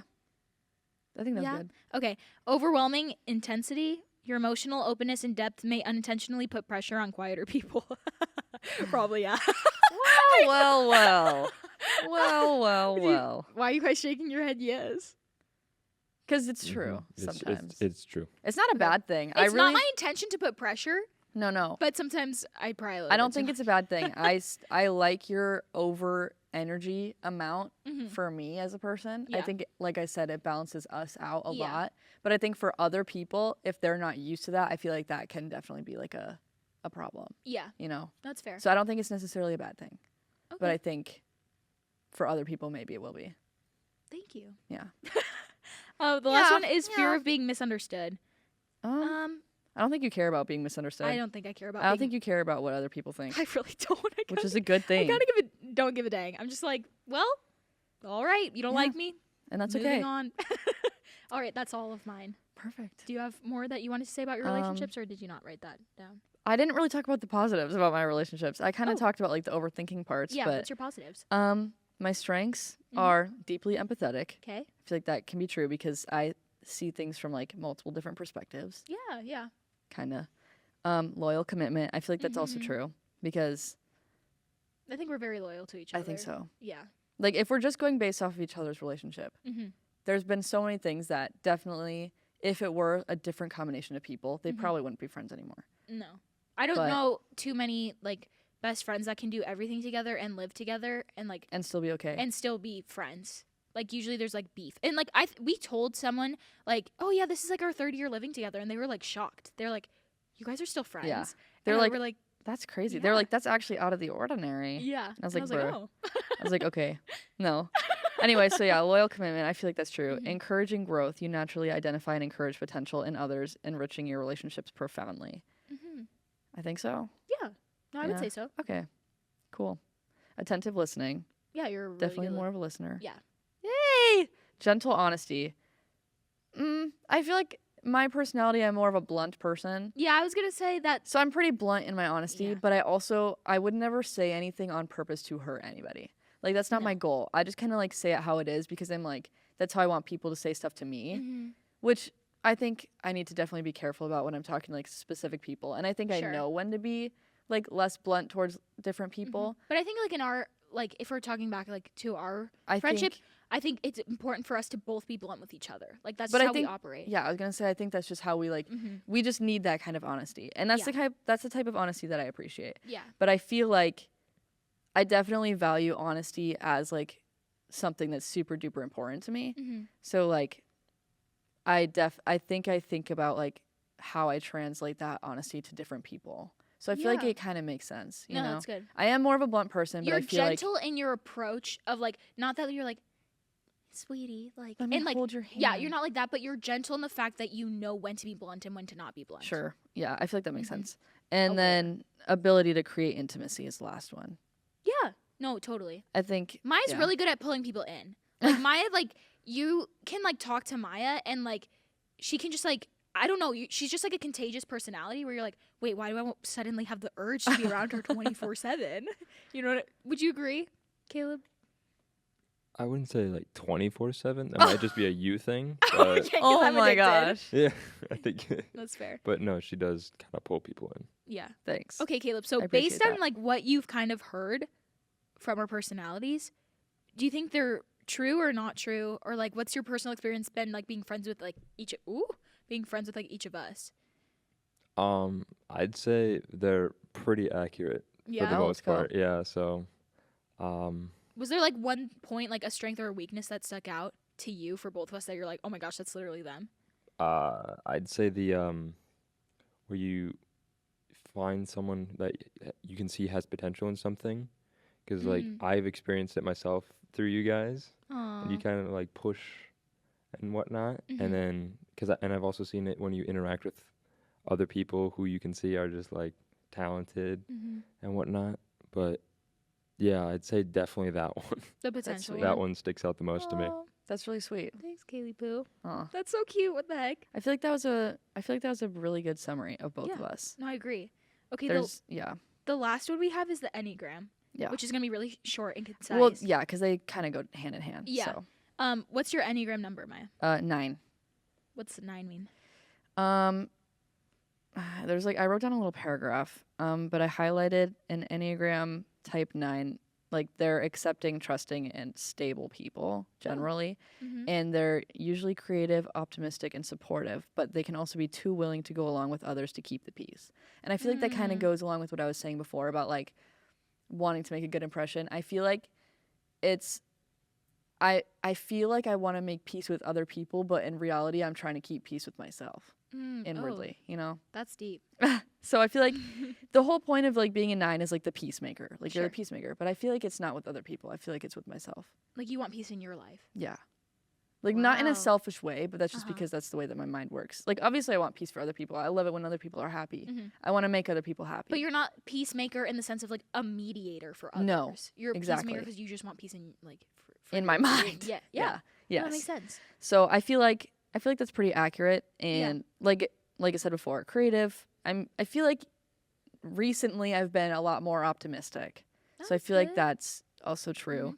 I think that's Yeah. good. Okay. Overwhelming intensity. Your emotional openness and depth may unintentionally put pressure on quieter people. Probably, yeah. Well. Why are you guys shaking your head? Yes. Because it's true It's- sometimes. It's true. It's not a bad thing. It's not my intention to put pressure, No. but sometimes I pry a little I don't bit think too it's a bad thing. I like your over energy amount Mhm. for me as a person. I Yeah. think, like I said, it balances us out a Yeah. lot. But I think for other people, if they're not used to that, I feel like that can definitely be like a problem, Yeah, you know? that's fair. So I don't think it's necessarily a bad thing. Okay. But I think for other people, maybe it will be. Thank you. Yeah. Oh, the last Yeah, one is fear yeah. of being misunderstood. I don't think you care about being misunderstood. I don't think I care about. I don't think you care about what other people think, I really don't. which is a good I thing. gotta don't give a dang. I'm just like, well, all right. You don't Yeah. like me. And that's Moving okay. on. All right, that's all of mine. Perfect. Do you have more that you wanted to say about your relationships, or did you not write that down? I didn't really talk about the positives about my relationships. I kind of Oh. talked about like the overthinking parts, Yeah, but what's your positives? my strengths Mhm. are deeply empathetic. Okay. I feel like that can be true because I see things from like multiple different perspectives. Yeah. Kind of. Loyal commitment. I feel like that's also Mhm. true because I think we're very loyal to each other. I think so. Yeah. Like if we're just going based off of each other's relationship, Mm-hmm. there's been so many things that definitely, if it were a different combination of people, they Mhm. probably wouldn't be friends anymore. No, I don't But- know too many like best friends that can do everything together and live together and like And still be okay. and still be friends. Like usually there's like beef. And like we told someone like, "Oh yeah, this is like our 3rd year living together." And they were like shocked. They're like, "You guys are still friends?" Yeah. And They're like, we're like, that's crazy. Yeah. They were like, that's actually out of the ordinary. "Yeah." I was And like, "Oh." I was like, okay, no. Anyway, so yeah, loyal commitment. I feel like that's true. Mhm. Encouraging growth. You naturally identify and encourage potential in others, enriching your relationships profoundly. Mhm. I think so. Yeah. No, I would Yeah. say so. Okay, cool. Attentive listening. Yeah, you're a really Definitely good more of a listener. Yeah. Yay! Gentle honesty. I feel like my personality, I'm more of a blunt person. Yeah, I was gonna say that. So I'm pretty blunt in my honesty, Yeah. but I would never say anything on purpose to hurt anybody. Like that's not No. my goal. I just kind of like say it how it is because I'm like that's how I want people to say stuff to me, Mhm. which I think I need to definitely be careful about when I'm talking to like specific people. And I think Sure. I know when to be like less blunt towards different people. But I think like in our like if we're talking back like to our I friendship, think, I think it's important for us to both be blunt with each other. Like that's But just I how think- we operate. yeah, I was gonna say I think that's just how we like. Mm-hmm. We just need that kind of honesty, and that's Yeah. that's the type of honesty that I appreciate. Yeah. But I feel like I definitely value honesty as like something that's super duper important to me. Mm-hmm. So like I think about like how I translate that honesty to different people. So I feel like Yeah. it kind of makes sense, you No, know. that's good. I am more of a blunt person, You're but I feel gentle in your approach of like not that you're like, sweetie, like like let me and like hold your hand. yeah, you're not like that, but you're gentle in the fact that you know when to be blunt and when to not be blunt. Sure. Yeah, I feel like that makes Mhm. sense. And Aware. then ability to create intimacy is the last one. Yeah. No, totally. I think Maya's yeah. really good at pulling people in. Like Maya, like you can like talk to Maya and like she can just like I don't know. She's just like a contagious personality where you're like, wait, why do I suddenly have the urge to be around her 24/7? You know? Would you agree, Caleb? I wouldn't say like 24/7. That might just be a you thing. Oh, But yeah, 'cause Oh I'm my addicted. gosh. yeah, I think. That's fair. But no, she does kind of pull people in. Yeah. Thanks. Okay, Caleb. So I appreciate based on that. like what you've kind of heard from our personalities, do you think they're true or not true? Or like what's your personal experience been like being friends with like each of us? I'd say they're pretty accurate for Yeah. the Oh, most cool. part. Yeah. So, um, Was there like one point, like a strength or a weakness that stuck out to you for both of us that you're like, oh my gosh, that's literally them? I'd say the where you find someone that you can see has potential in something, because like Mm. I've experienced it myself through you guys, Aww. and you kind of like push and whatnot, Mhm. and then and I've also seen it when you interact with other people who you can see are just like talented Mhm. and whatnot. But yeah, I'd say definitely that one. The potential. sweet. That one sticks out the most to me. Aw, That's really sweet. thanks, Kaylee Poo. Aw. That's so cute. What the heck? I feel like that was a really good summary of both of Yeah. us. No, I agree. Okay, There's yeah. the last one we have is the Enneagram, Yeah. which is gonna be really short and concise. Well, yeah, because they kind of go hand in hand. Yeah. What's your Enneagram number, Maya? So 9. What's the 9 mean? There's like I wrote down a little paragraph. But I highlighted an Enneagram type 9. Like they're accepting, trusting, and stable people generally. Mm-hmm. And they're usually creative, optimistic, and supportive, but they can also be too willing to go along with others to keep the peace. And I feel like that kind of goes along with what I was saying before about like wanting to make a good impression. I feel like it's I feel like I want to make peace with other people, but in reality I'm trying to keep peace with myself inwardly, you know? That's deep. So I feel like the whole point of like being a 9 is like the peacemaker. Like you're Sure. the peacemaker, but I feel like it's not with other people. I feel like it's with myself. Like you want peace in your life. Yeah. Like not in Wow. a selfish way, but that's just Uh-huh. because that's the way that my mind works. Like obviously I want peace for other people. I love it when other people are happy. Mhm. I want to make other people happy. But you're not peacemaker in the sense of like a mediator for others. No, You're a exactly. peacemaker because you just want peace in like for In my your- mind. Yeah. Yeah. Yeah. Yes. No, that makes sense. So I feel like that's pretty accurate and like I said before, creative. I feel like recently I've been a lot more optimistic. So I That's feel like good. that's also true.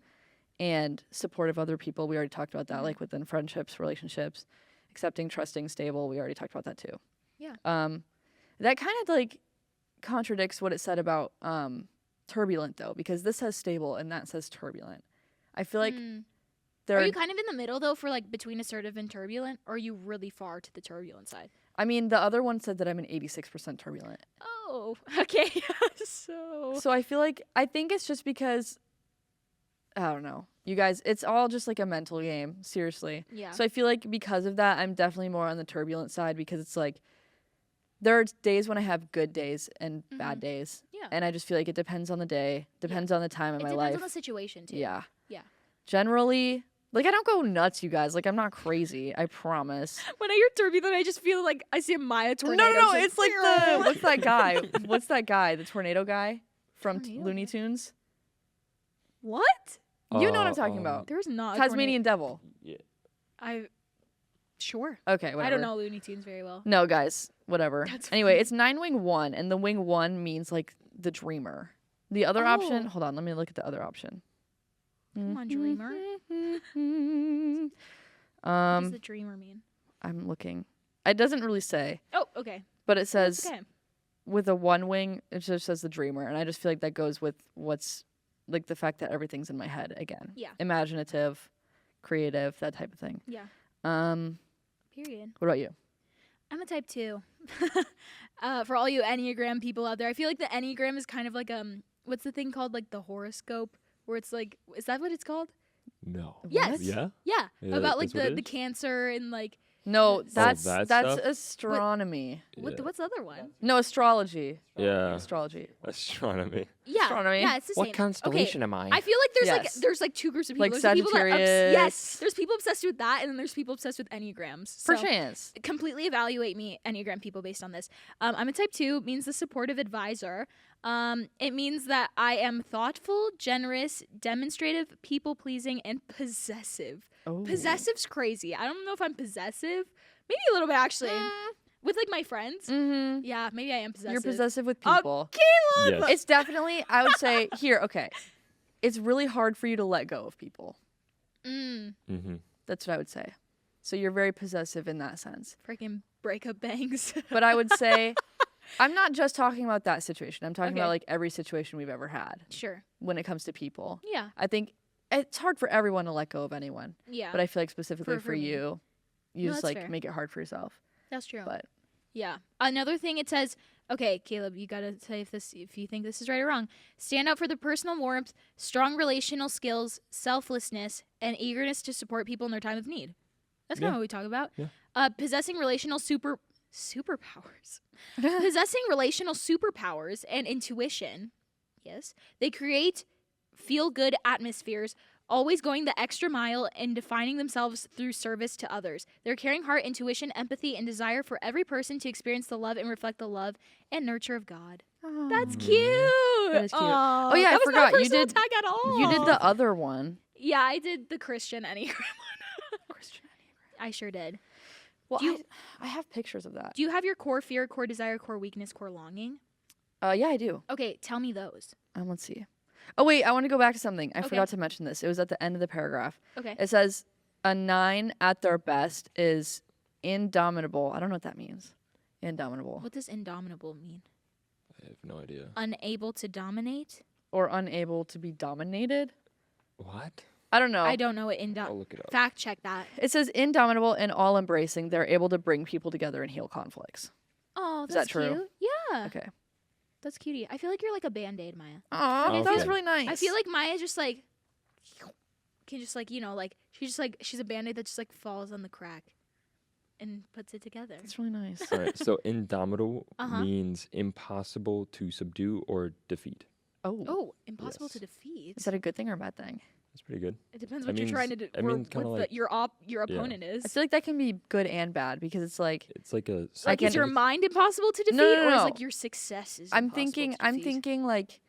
And supportive of other people, we already talked about that, Mhm. like within friendships, relationships, accepting, trusting, stable, we already talked about that too. Yeah. That kind of like contradicts what it said about turbulent though, because this says stable and that says turbulent. I feel like there Are you kind of in the middle though for like between assertive and turbulent, or are you really far to the turbulent side? I mean, the other one said that I'm an 86% turbulent. Oh, okay. So So I think it's just because I don't know. You guys, it's all just like a mental game, seriously. yeah. So I feel like because of that, I'm definitely more on the turbulent side because it's like there are days when I have good days and bad days. Yeah. And I just feel like it depends on the day, depends on the time of it my depends life. on the situation too. Yeah. Yeah. Generally, like I don't go nuts, you guys. Like I'm not crazy, I promise. When I hear turbulent, I just feel like I see a Maya tornado. No, it's like the what's that guy? What's that guy? The tornado guy from Tornado Looney guy? Tunes? What? You know what I'm talking about. There's not a Tasmanian Devil. Yeah. I Sure. Okay, whatever. I don't know Looney Tunes very well. No, guys, whatever. That's Anyway, funny. it's 9-wing 1, and the wing 1 means like the dreamer. The other option, Oh. hold on, let me look at the other option. Come on, dreamer. What does the dreamer mean? I'm looking. It doesn't really say, Oh, okay. but it says Okay. with a 1 wing, it just says the dreamer, and I just feel like that goes with what's like the fact that everything's in my head again. Yeah. Imaginative, creative, that type of thing. Yeah. Period. What about you? I'm a type 2. For all you Enneagram people out there, I feel like the Enneagram is kind of like what's the thing called, like the horoscope, where it's like, is that what it's called? No. Yes. What? Yeah. Yeah. Yeah, About like that's what it the is? Cancer and like No, that's that that's stuff? astronomy. what's the other one? No, astrology. Yeah. Astrology. Astronomy. Yeah. Astronomy. Yeah, it's the same. What constellation am I I? feel like Yes. there's like two groups of people. Like There's the people that Sagittarius. yes, there's people obsessed with that, and then there's people obsessed with Enneagrams. For So chance. completely evaluate me, Enneagram people, based on this. I'm a type 2, means the supportive advisor. It means that I am thoughtful, generous, demonstrative, people-pleasing, and possessive. Oh. Possessive's crazy. I don't know if I'm possessive. Maybe a little bit, actually. With, like, my friends. Mm-hmm. Yeah, maybe I am possessive. You're possessive with Oh, people. Yes. It's definitely, I would say, here, okay. It's really hard for you to let go of people. Mm-hmm. That's what I would say. So you're very possessive in that sense. Freaking breakup bangs. But I would say, I'm not just talking about that situation. I'm talking Okay. about like every situation we've ever had Sure. when it comes to people. Yeah. I think it's hard for everyone to let go of anyone. Yeah. But I feel like specifically For for me. you, you No, just that's like fair. make it hard for yourself. That's true. But Yeah. Another thing it says, okay, Caleb, you gotta say if you think this is right or wrong. Stand up for the personal warmth, strong relational skills, selflessness, and eagerness to support people in their time of need. That's kind of Yeah. what we talk about. Yeah. Possessing relational superpowers. Possessing relational superpowers and intuition. Yes. They create feel good atmospheres, always going the extra mile and defining themselves through service to others. Their caring heart, intuition, empathy, and desire for every person to experience the love and reflect the love and nurture of God. That's cute. That is cute. Aw, Oh, yeah, I that was forgot. not a You personal did- tag at all. you did the other one. Yeah, I did the Christian Enneagram. Christian. I sure did. Well, Do you- I have pictures of that. Do you have your core fear, core desire, core weakness, core longing? Yeah, I do. Okay, tell me those. Let's see. Oh, wait, I want to go back to something. I Okay. forgot to mention this. It was at the end of the paragraph. Okay. It says, a 9 at their best is indomitable. I don't know what that means. Indomitable. What does indomitable mean? I have no idea. Unable to dominate? Or unable to be dominated. What? I don't know. I don't know what I'll indomitable. look it up. Fact check that. It says indomitable and all embracing. They're able to bring people together and heal conflicts. Oh, Is that's that true? cute. Yeah. Okay. That's cutie. I feel like you're like a band-aid, Maya. Aw, Okay. that was really nice. I feel like Maya just like can just like, like she's a band-aid that just like falls on the crack and puts it together. That's really nice. All right. So indomitable Uh-huh. means impossible to subdue or defeat. Oh. Oh, impossible Yes. to defeat. Is that a good thing or a bad thing? That's pretty good. It depends That what you're trying to means- do. I mean, kinda what like- your opponent I is. feel like that can be good and bad because it's like It's like a. Like, is can- your mind impossible to defeat, No, no, or is no. like your success is I'm impossible thinking to I'm defeat? thinking like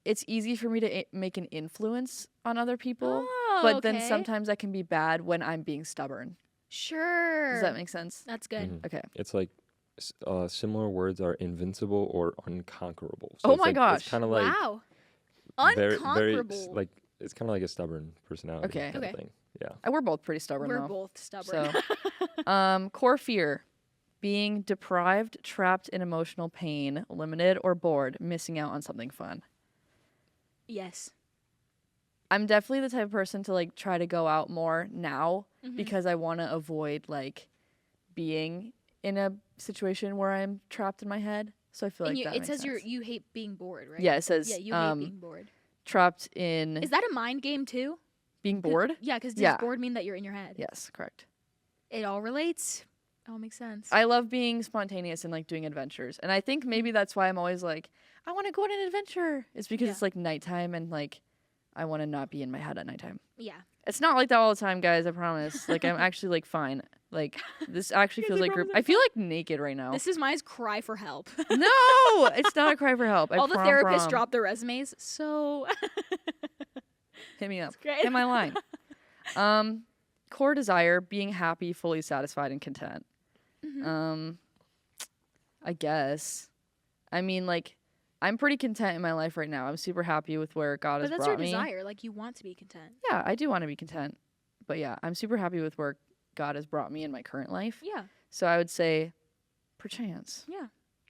it's easy for me to make an influence on other people, Oh, but then okay. sometimes that can be bad when I'm being stubborn. Sure. Does that make sense? That's good. Mhm. Okay. It's like similar words are invincible or unconquerable. Oh it's my like, gosh. It's kind of like Wow. very, Unconquerable. like it's kind of like a stubborn personality Okay. kind Okay. of thing. Yeah. We're both pretty stubborn We're though. both stubborn. So, core fear: being deprived, trapped in emotional pain, limited or bored, missing out on something fun. Yes. I'm definitely the type of person to like try to go out more now Mhm. because I want to avoid like being in a situation where I'm trapped in my head. So I feel And like that it makes says sense. you hate being bored, right? Yeah, it says Yeah, you hate being bored. trapped in Is that a mind game too? being bored. Yeah, because does Yeah. bored mean that you're in your head? Yes, correct. It all relates. It all makes sense. I love being spontaneous and like doing adventures. And I think maybe that's why I'm always like, I want to go on an adventure. It's because Yeah. it's like nighttime and like I want to not be in my head at nighttime. yeah. It's not like that all the time, guys. I promise. Like I'm actually like fine. Like this actually Guys, feels I like promise I feel like naked right now. This is Maya's cry for help. No, it's not a cry for help. all the prom, therapists prom. drop their resumes. So Hit me up. great. Hit my line. core desire, being happy, fully satisfied, and content. I guess. I mean, like, I'm pretty content in my life right now. I'm super happy with where God has But that's brought your me. desire. Like, you want to be content. Yeah, I do want to be content. But yeah, I'm super happy with where God has brought me in my current life. Yeah. So I would say, perchance. Yeah.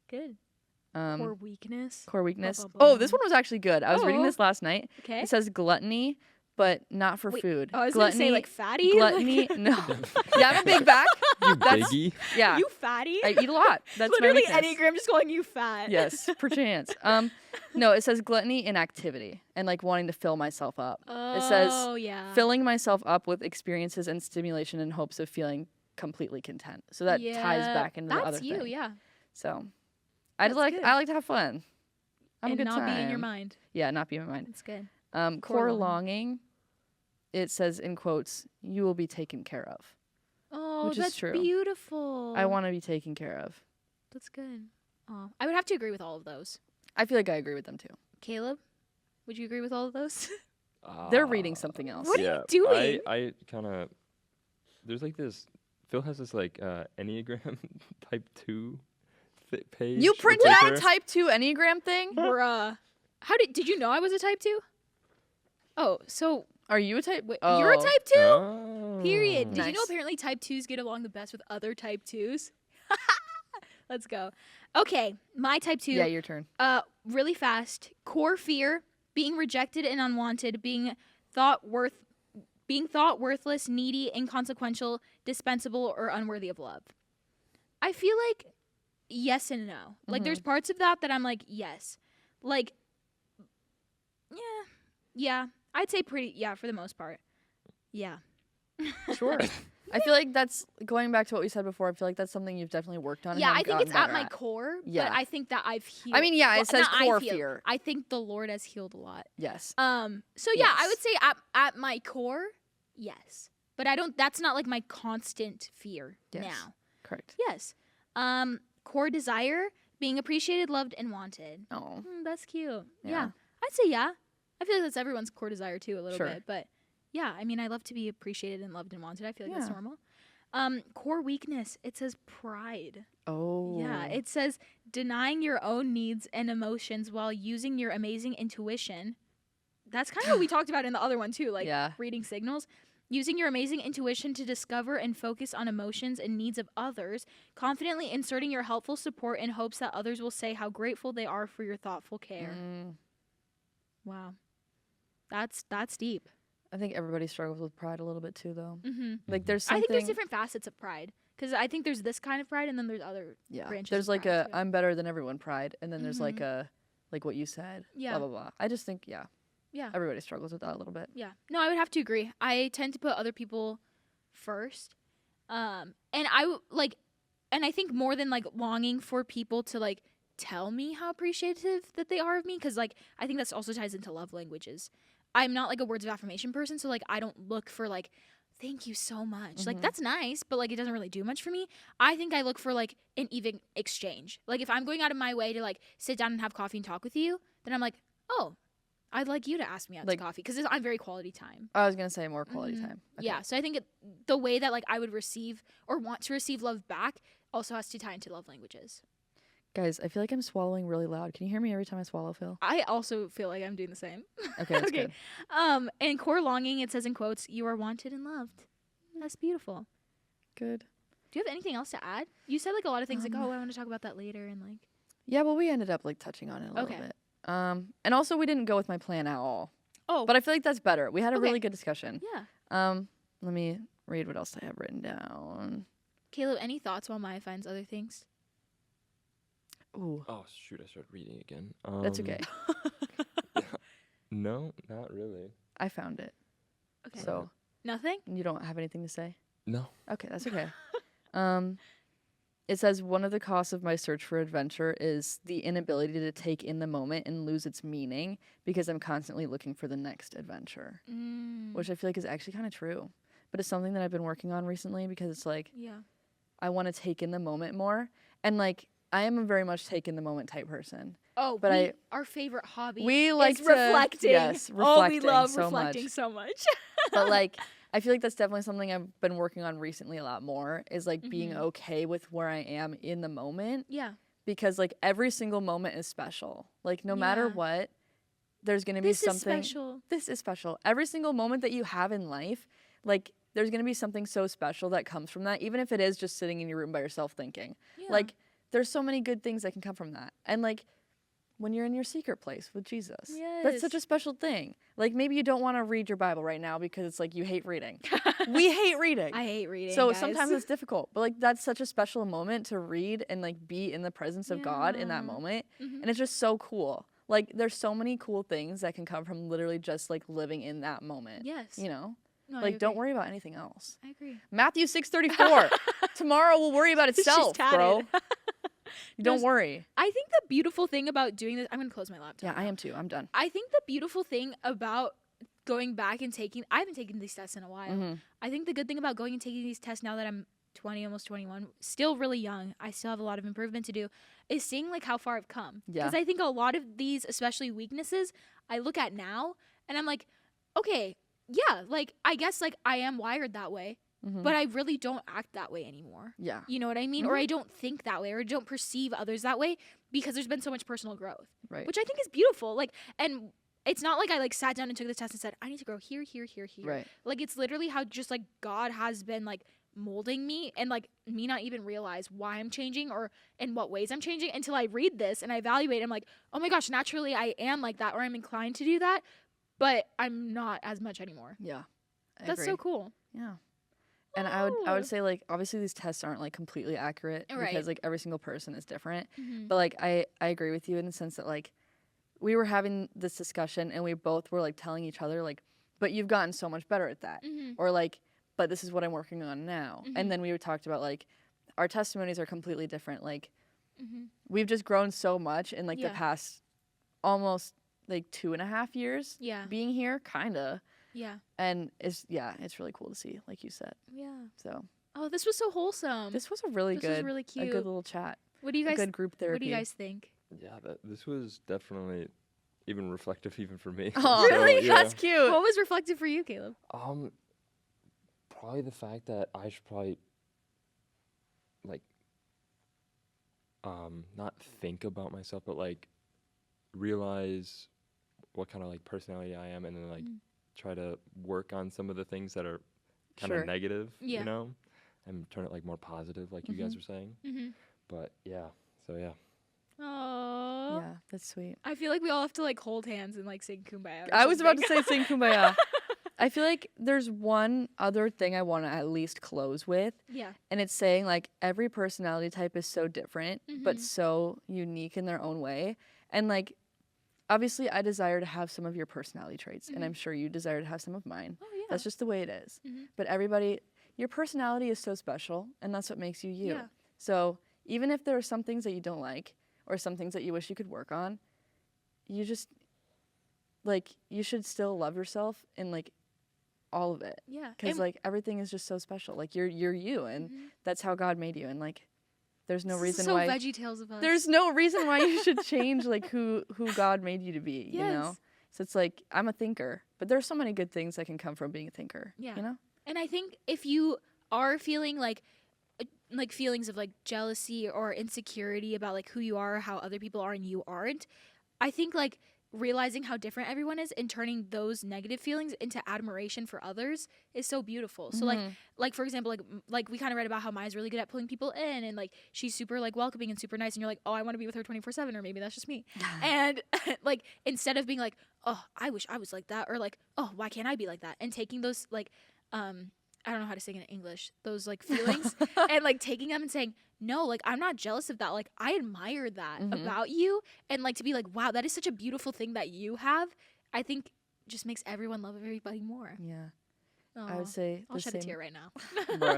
Good. Core weakness. Core weakness. Bum, bum, Oh, bum. this one was actually good. I was reading Oh. this last night. Okay. It says gluttony, but not for Wait, food. Oh, I was going to say, like, fatty? Gluttony. No. Yeah, I'm a big back. You That's- biggie. Yeah. You fatty? I eat a lot. That's Literally my weakness. Enneagram just calling you fat. Yes, perchance. No, it says gluttony in activity and like wanting to fill myself up. Oh, It says yeah. filling myself up with experiences and stimulation in hopes of feeling completely content. So that ties back into the other That's you, thing. yeah. So I That's like good. I like to have fun. Have And a good not time. be in your mind. Yeah, not be in my mind. That's good. Core longing. longing. It says in quotes, "You will be taken care of." Oh, Which is that's true. beautiful. I want to be taken care of. That's good. Oh, I would have to agree with all of those. I feel like I agree with them too. Caleb, would you agree with all of those? They're reading something else. What are you doing? I kind of there's like this. Phil has this like Enneagram type 2 page. You or printed out a paper. type 2 Enneagram thing? Bruh. Did you know I was a type 2? Oh, so Are you a type? wait, you're a type 2? Oh. Period. Did you know Nice. apparently type 2s get along the best with other type 2s? Let's go. Okay, my type 2. Yeah, your turn. Really fast. Core fear, being rejected and unwanted, being thought worthless, needy, inconsequential, dispensable, or unworthy of love. I feel like yes and no. Like there's parts of that I'm like, yes. Like, yeah. I'd say for the most part. Yeah. Sure. I feel like that's going back to what we said before. I feel like that's something you've definitely worked on. Yeah, and I have think it's gotten at better my core, Yeah. but I think that I've healed. I mean, yeah, it says not core I've healed. fear. I think the Lord has healed a lot. Yes. So yeah, I Yes. would say at my core, yes. But that's not like my constant fear Yes. now. Correct. Yes. Core desire, being appreciated, loved, and wanted. Oh. That's cute. Yeah. Yeah. I'd say yeah. I feel like that's everyone's core desire too, a little Sure. bit. But yeah, I mean, I love to be appreciated and loved and wanted. I feel like that's Yeah. normal. Core weakness, it says pride. Oh. Yeah, it says denying your own needs and emotions while using your amazing intuition. That's kind of what we talked about in the other one too, like Yeah. reading signals. Using your amazing intuition to discover and focus on emotions and needs of others, confidently inserting your helpful support in hopes that others will say how grateful they are for your thoughtful care. Wow. That's deep. I think everybody struggles with pride a little bit too, though. Mm-hmm. Like there's I something. think there's different facets of pride. Because I think there's this kind of pride and then there's other Yeah. branches There's of like pride, a too. I'm better than everyone pride, and then there's like Mhm. a like what you said. Yeah. Blah blah blah. I just think Yeah. everybody struggles with that a little bit. Yeah. No, I would have to agree. I tend to put other people first. And I think more than like longing for people to like tell me how appreciative that they are of me, because like I think that's also ties into love languages. I'm not like a words of affirmation person, so like I don't look for like thank you so much. Like Mhm. that's nice, but like it doesn't really do much for me. I think I look for like an even exchange. Like if I'm going out of my way to like sit down and have coffee and talk with you, then I'm like, oh, I'd like you to ask me out Like- to coffee because I'm very quality time. I was gonna say more quality Mhm. time. Okay. Yeah, so I think the way that like I would receive or want to receive love back also has to tie into love languages. Guys, I feel like I'm swallowing really loud. Can you hear me every time I swallow, Phil? I also feel like I'm doing the same. Okay, that's Okay. good. And core longing, it says in quotes, "You are wanted and loved." That's beautiful. Good. Do you have anything else to add? You said like a lot of things like, Um, "Oh, I want to talk about that later," and like, Yeah, well, we ended up like touching on it a little Okay. bit. And also we didn't go with my plan at all. oh, But I feel like that's better. We had a Okay. really good discussion. yeah. Let me read what else I have written down. Caleb, any thoughts while Maya finds other things? Ooh, Oh shoot! I started reading again. that's okay. No, not really. I found it. Okay. So Nothing? you don't have anything to say? No. Okay, that's okay. It says one of the costs of my search for adventure is the inability to take in the moment and lose its meaning because I'm constantly looking for the next adventure, which I feel like is actually kind of true. But it's something that I've been working on recently because it's like Yeah. I want to take in the moment more. And like I am a very much take in the moment type person. Oh, But our favorite hobby We like is to reflecting. Yes, Oh, we reflecting love so reflecting much. so much. But like I feel like that's definitely something I've been working on recently a lot more, is like being okay with where I am in the moment, Yeah. because like every single moment is special. Like no matter Yeah. what, there's going to be This is something. special. This is special. Every single moment that you have in life, like there's going to be something so special that comes from that, even if it is just sitting in your room by yourself thinking. Yeah. Like there's so many good things that can come from that. And like when you're in your secret place with Jesus, that's such a Yes. special thing. Like maybe you don't want to read your Bible right now because it's like you hate reading. We hate reading. I hate reading. So guys. sometimes it's difficult, but like that's such a special moment to read and like be in the presence of God in that Yeah. moment. And it's just so cool. Like there's so many cool things that can come from literally just like living in that moment. Yes. You know? No, I Like don't agree. worry about anything else. I agree. Matthew 6:34. Tomorrow will worry about itself, bro. tatted. Don't worry. I think the beautiful thing about doing this, I'm going to close my laptop. Yeah, I am too. I'm done. I think the beautiful thing about going back and I haven't taken these tests in a while. Mhm. I think the good thing about going and taking these tests now that I'm 20, almost 21, still really young, I still have a lot of improvement to do, is seeing like how far I've come. Yeah. Because I think a lot of these, especially weaknesses, I look at now and I'm like, okay, yeah, like I guess like I am wired that way, but I really don't act that way anymore. Yeah. You know what I mean? Or I don't think that way, or don't perceive others that way, because there's been so much personal growth, Right. which I think is beautiful. Like, and it's not like I like sat down and took the test and said, I need to grow here, here, here, here. Right. Like, it's literally how just like God has been like molding me, and like me not even realize why I'm changing or in what ways I'm changing until I read this and I evaluate. I'm like, oh my gosh, naturally I am like that, or I'm inclined to do that, but I'm not as much anymore. Yeah. I That's agree. so cool. Yeah. And I would say like obviously these tests aren't like completely accurate Right. because like every single person is different. Mhm. But like I agree with you in the sense that like we were having this discussion and we both were like telling each other like, but you've gotten so much better at that. Mhm. Or like, but this is what I'm working on now. And then we talked about like our testimonies are completely different. Like Mhm. we've just grown so much in like Yeah. the past almost like 2.5 years Yeah. being here, kinda. Yeah. And it's really cool to see, like you said. Yeah. So Oh, this was so wholesome. this was a really This was good, really a cute. good little chat, What do you a guys good group therapy. What do you guys think? Yeah, this was definitely even reflective even for me. Oh, So, really? yeah. That's cute. What was reflective for you, Caleb? Probably the fact that I should probably like not think about myself, but like realize what kind of like personality I am, and then like try to work on some of the things that are kind of Sure. negative, Yeah. you know, and turn it like more positive, like you guys were saying. Mm-hmm. But yeah, so yeah. Oh. Yeah, that's sweet. I feel like we all have to like hold hands and like sing Kumbaya. or I was about to something. say sing Kumbaya. I feel like there's one other thing I want to at least close with, Yeah. and it's saying like every personality type is so different, but Mhm. so unique in their own way. And like, obviously, I desire to have some of your personality traits, and I'm sure you desire to have some of mine. Oh yeah. That's just the way it is. Mhm. But everybody, your personality is so special, and that's what makes you you. Yeah. So even if there are some things that you don't like, or some things that you wish you could work on, you just, like, you should still love yourself and, like, all of it. Yeah. Because, And like, everything is just so special. Like, you're you, and that's how God made you. And, like, there's no this is reason so why... Veggie Tales of us. There's no reason why you should change, like, who God made you to be, you know? Yes. So it's like, I'm a thinker, but there's so many good things that can come from being a thinker, Yeah. you know? And I think if you are feeling like feelings of like jealousy or insecurity about like who you are, how other people are and you aren't, I think like realizing how different everyone is and turning those negative feelings into admiration for others is so beautiful. So like for example, like we kind of read about how Maya's really good at pulling people in, and like she's super like welcoming and super nice, and you're like, oh, I want to be with her 24/7, or maybe that's just me. And like instead of being like, oh, I wish I was like that, or like, oh, why can't I be like that, and taking those like I don't know how to say it in English, those like feelings and like taking them and saying, no, like I'm not jealous of that. Like I admire that about you. And like to be like, wow, that is such a beautiful thing that you have, I think just makes everyone love everybody more. Yeah. Aw, I would say I'll the shed a same. tear right now. Bro.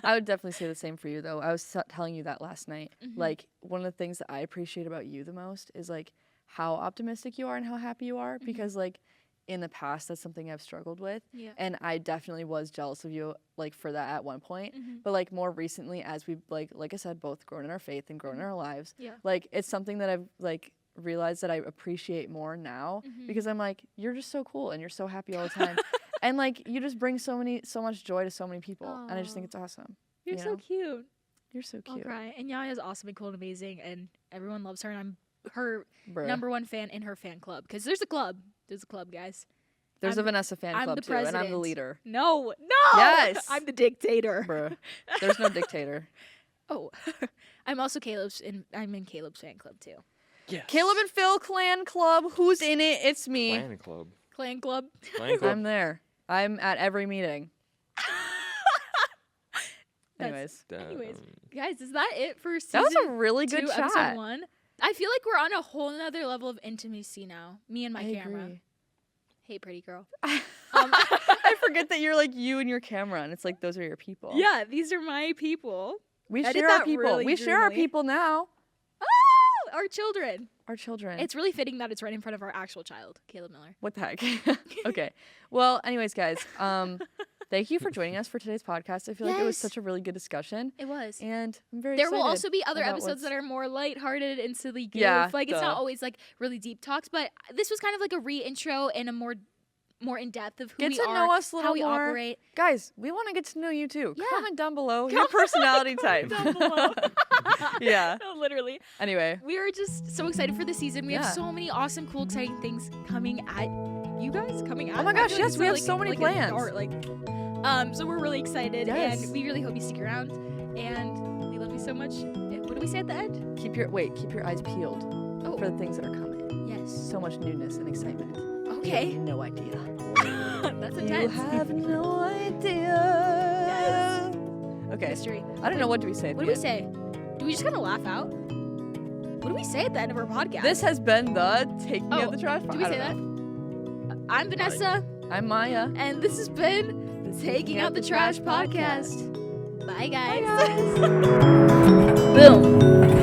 I would definitely say the same for you, though. I was telling you that last night. Like, one of the things that I appreciate about you the most is, like, how optimistic you are and how happy you are. Because, like, in the past, that's something I've struggled with. Yeah. And I definitely was jealous of you, like, for that at one point. But, like, more recently, as we've, like I said, both grown in our faith and grown in our lives, Yeah. like, it's something that I've, like, realized that I appreciate more now. Because I'm like, you're just so cool and you're so happy all the time. And like you just bring so much joy to so many people, and I just think Aw. it's awesome. You're You so know? cute. You're so I'll cute, cry. And Yaya's awesome and cool and amazing, and everyone loves her, and I'm her Bruh. number one fan in her fan club. Because there's a club. There's a club, guys. There's I'm a the- Vanessa fan I'm club the too, and I'm the president. leader. No. Yes. I'm the dictator. Bruh. There's no dictator. Oh, I'm also I'm in Caleb's fan club too. Yes. Caleb and Phil clan club. Who's in it? It's me. Clan club. Clan club. Clan club. I'm there. I'm at every meeting. That's- Anyways, Anyways, guys, is that it for season that was a really good 2, chat. episode 1? I feel like we're on a whole nother level of intimacy now. Me and my I camera. agree. Hey, pretty girl. I forget that you're like you and your camera, and it's like those are your people. Yeah, these are my people. we I did share our that people. really We share our dreamily. people now. Oh, our children. Our children. It's really fitting that it's right in front of our actual child, Caleb Miller. What the heck? Okay. Well, anyways, guys, thank you for joining us for today's podcast. I feel like it was Yes. such a really good discussion, It was. and I'm very There excited. will also be other about episodes what's- that are more lighthearted and silly goof. Yeah, Like, it's duh. not always, like, really deep talks, but this was kind of like a re-intro and a more in-depth of who Get we to are, know us a little how we more. operate. Guys, we want to get to know you too. Yeah. Comment down below your personality type. Down below. Yeah. No, literally. Anyway, We are just so excited for the season. We Yeah. have so many awesome, cool, exciting things coming at you guys. Coming at. Oh my I gosh, feel yes, it's we have like- so many like a plans. dart, so we're really excited, Yes. and we really hope you stick around. And we love you so much. What do we say at the end? keep your eyes peeled Oh, for the things that are coming. yes. So much newness and excitement. You Okay. have no idea. That's You intense. have no idea. Okay. Mystery. I don't know, what do we say at What the do we end? say? Do we just kind of laugh out? What do we say at the end of our podcast? This has been the Take Me Oh, Out the Trash do we say that? I'm Vanessa, I'm Maya. and this has been the Taking Out the Trash podcast. Bye, guys. Boom.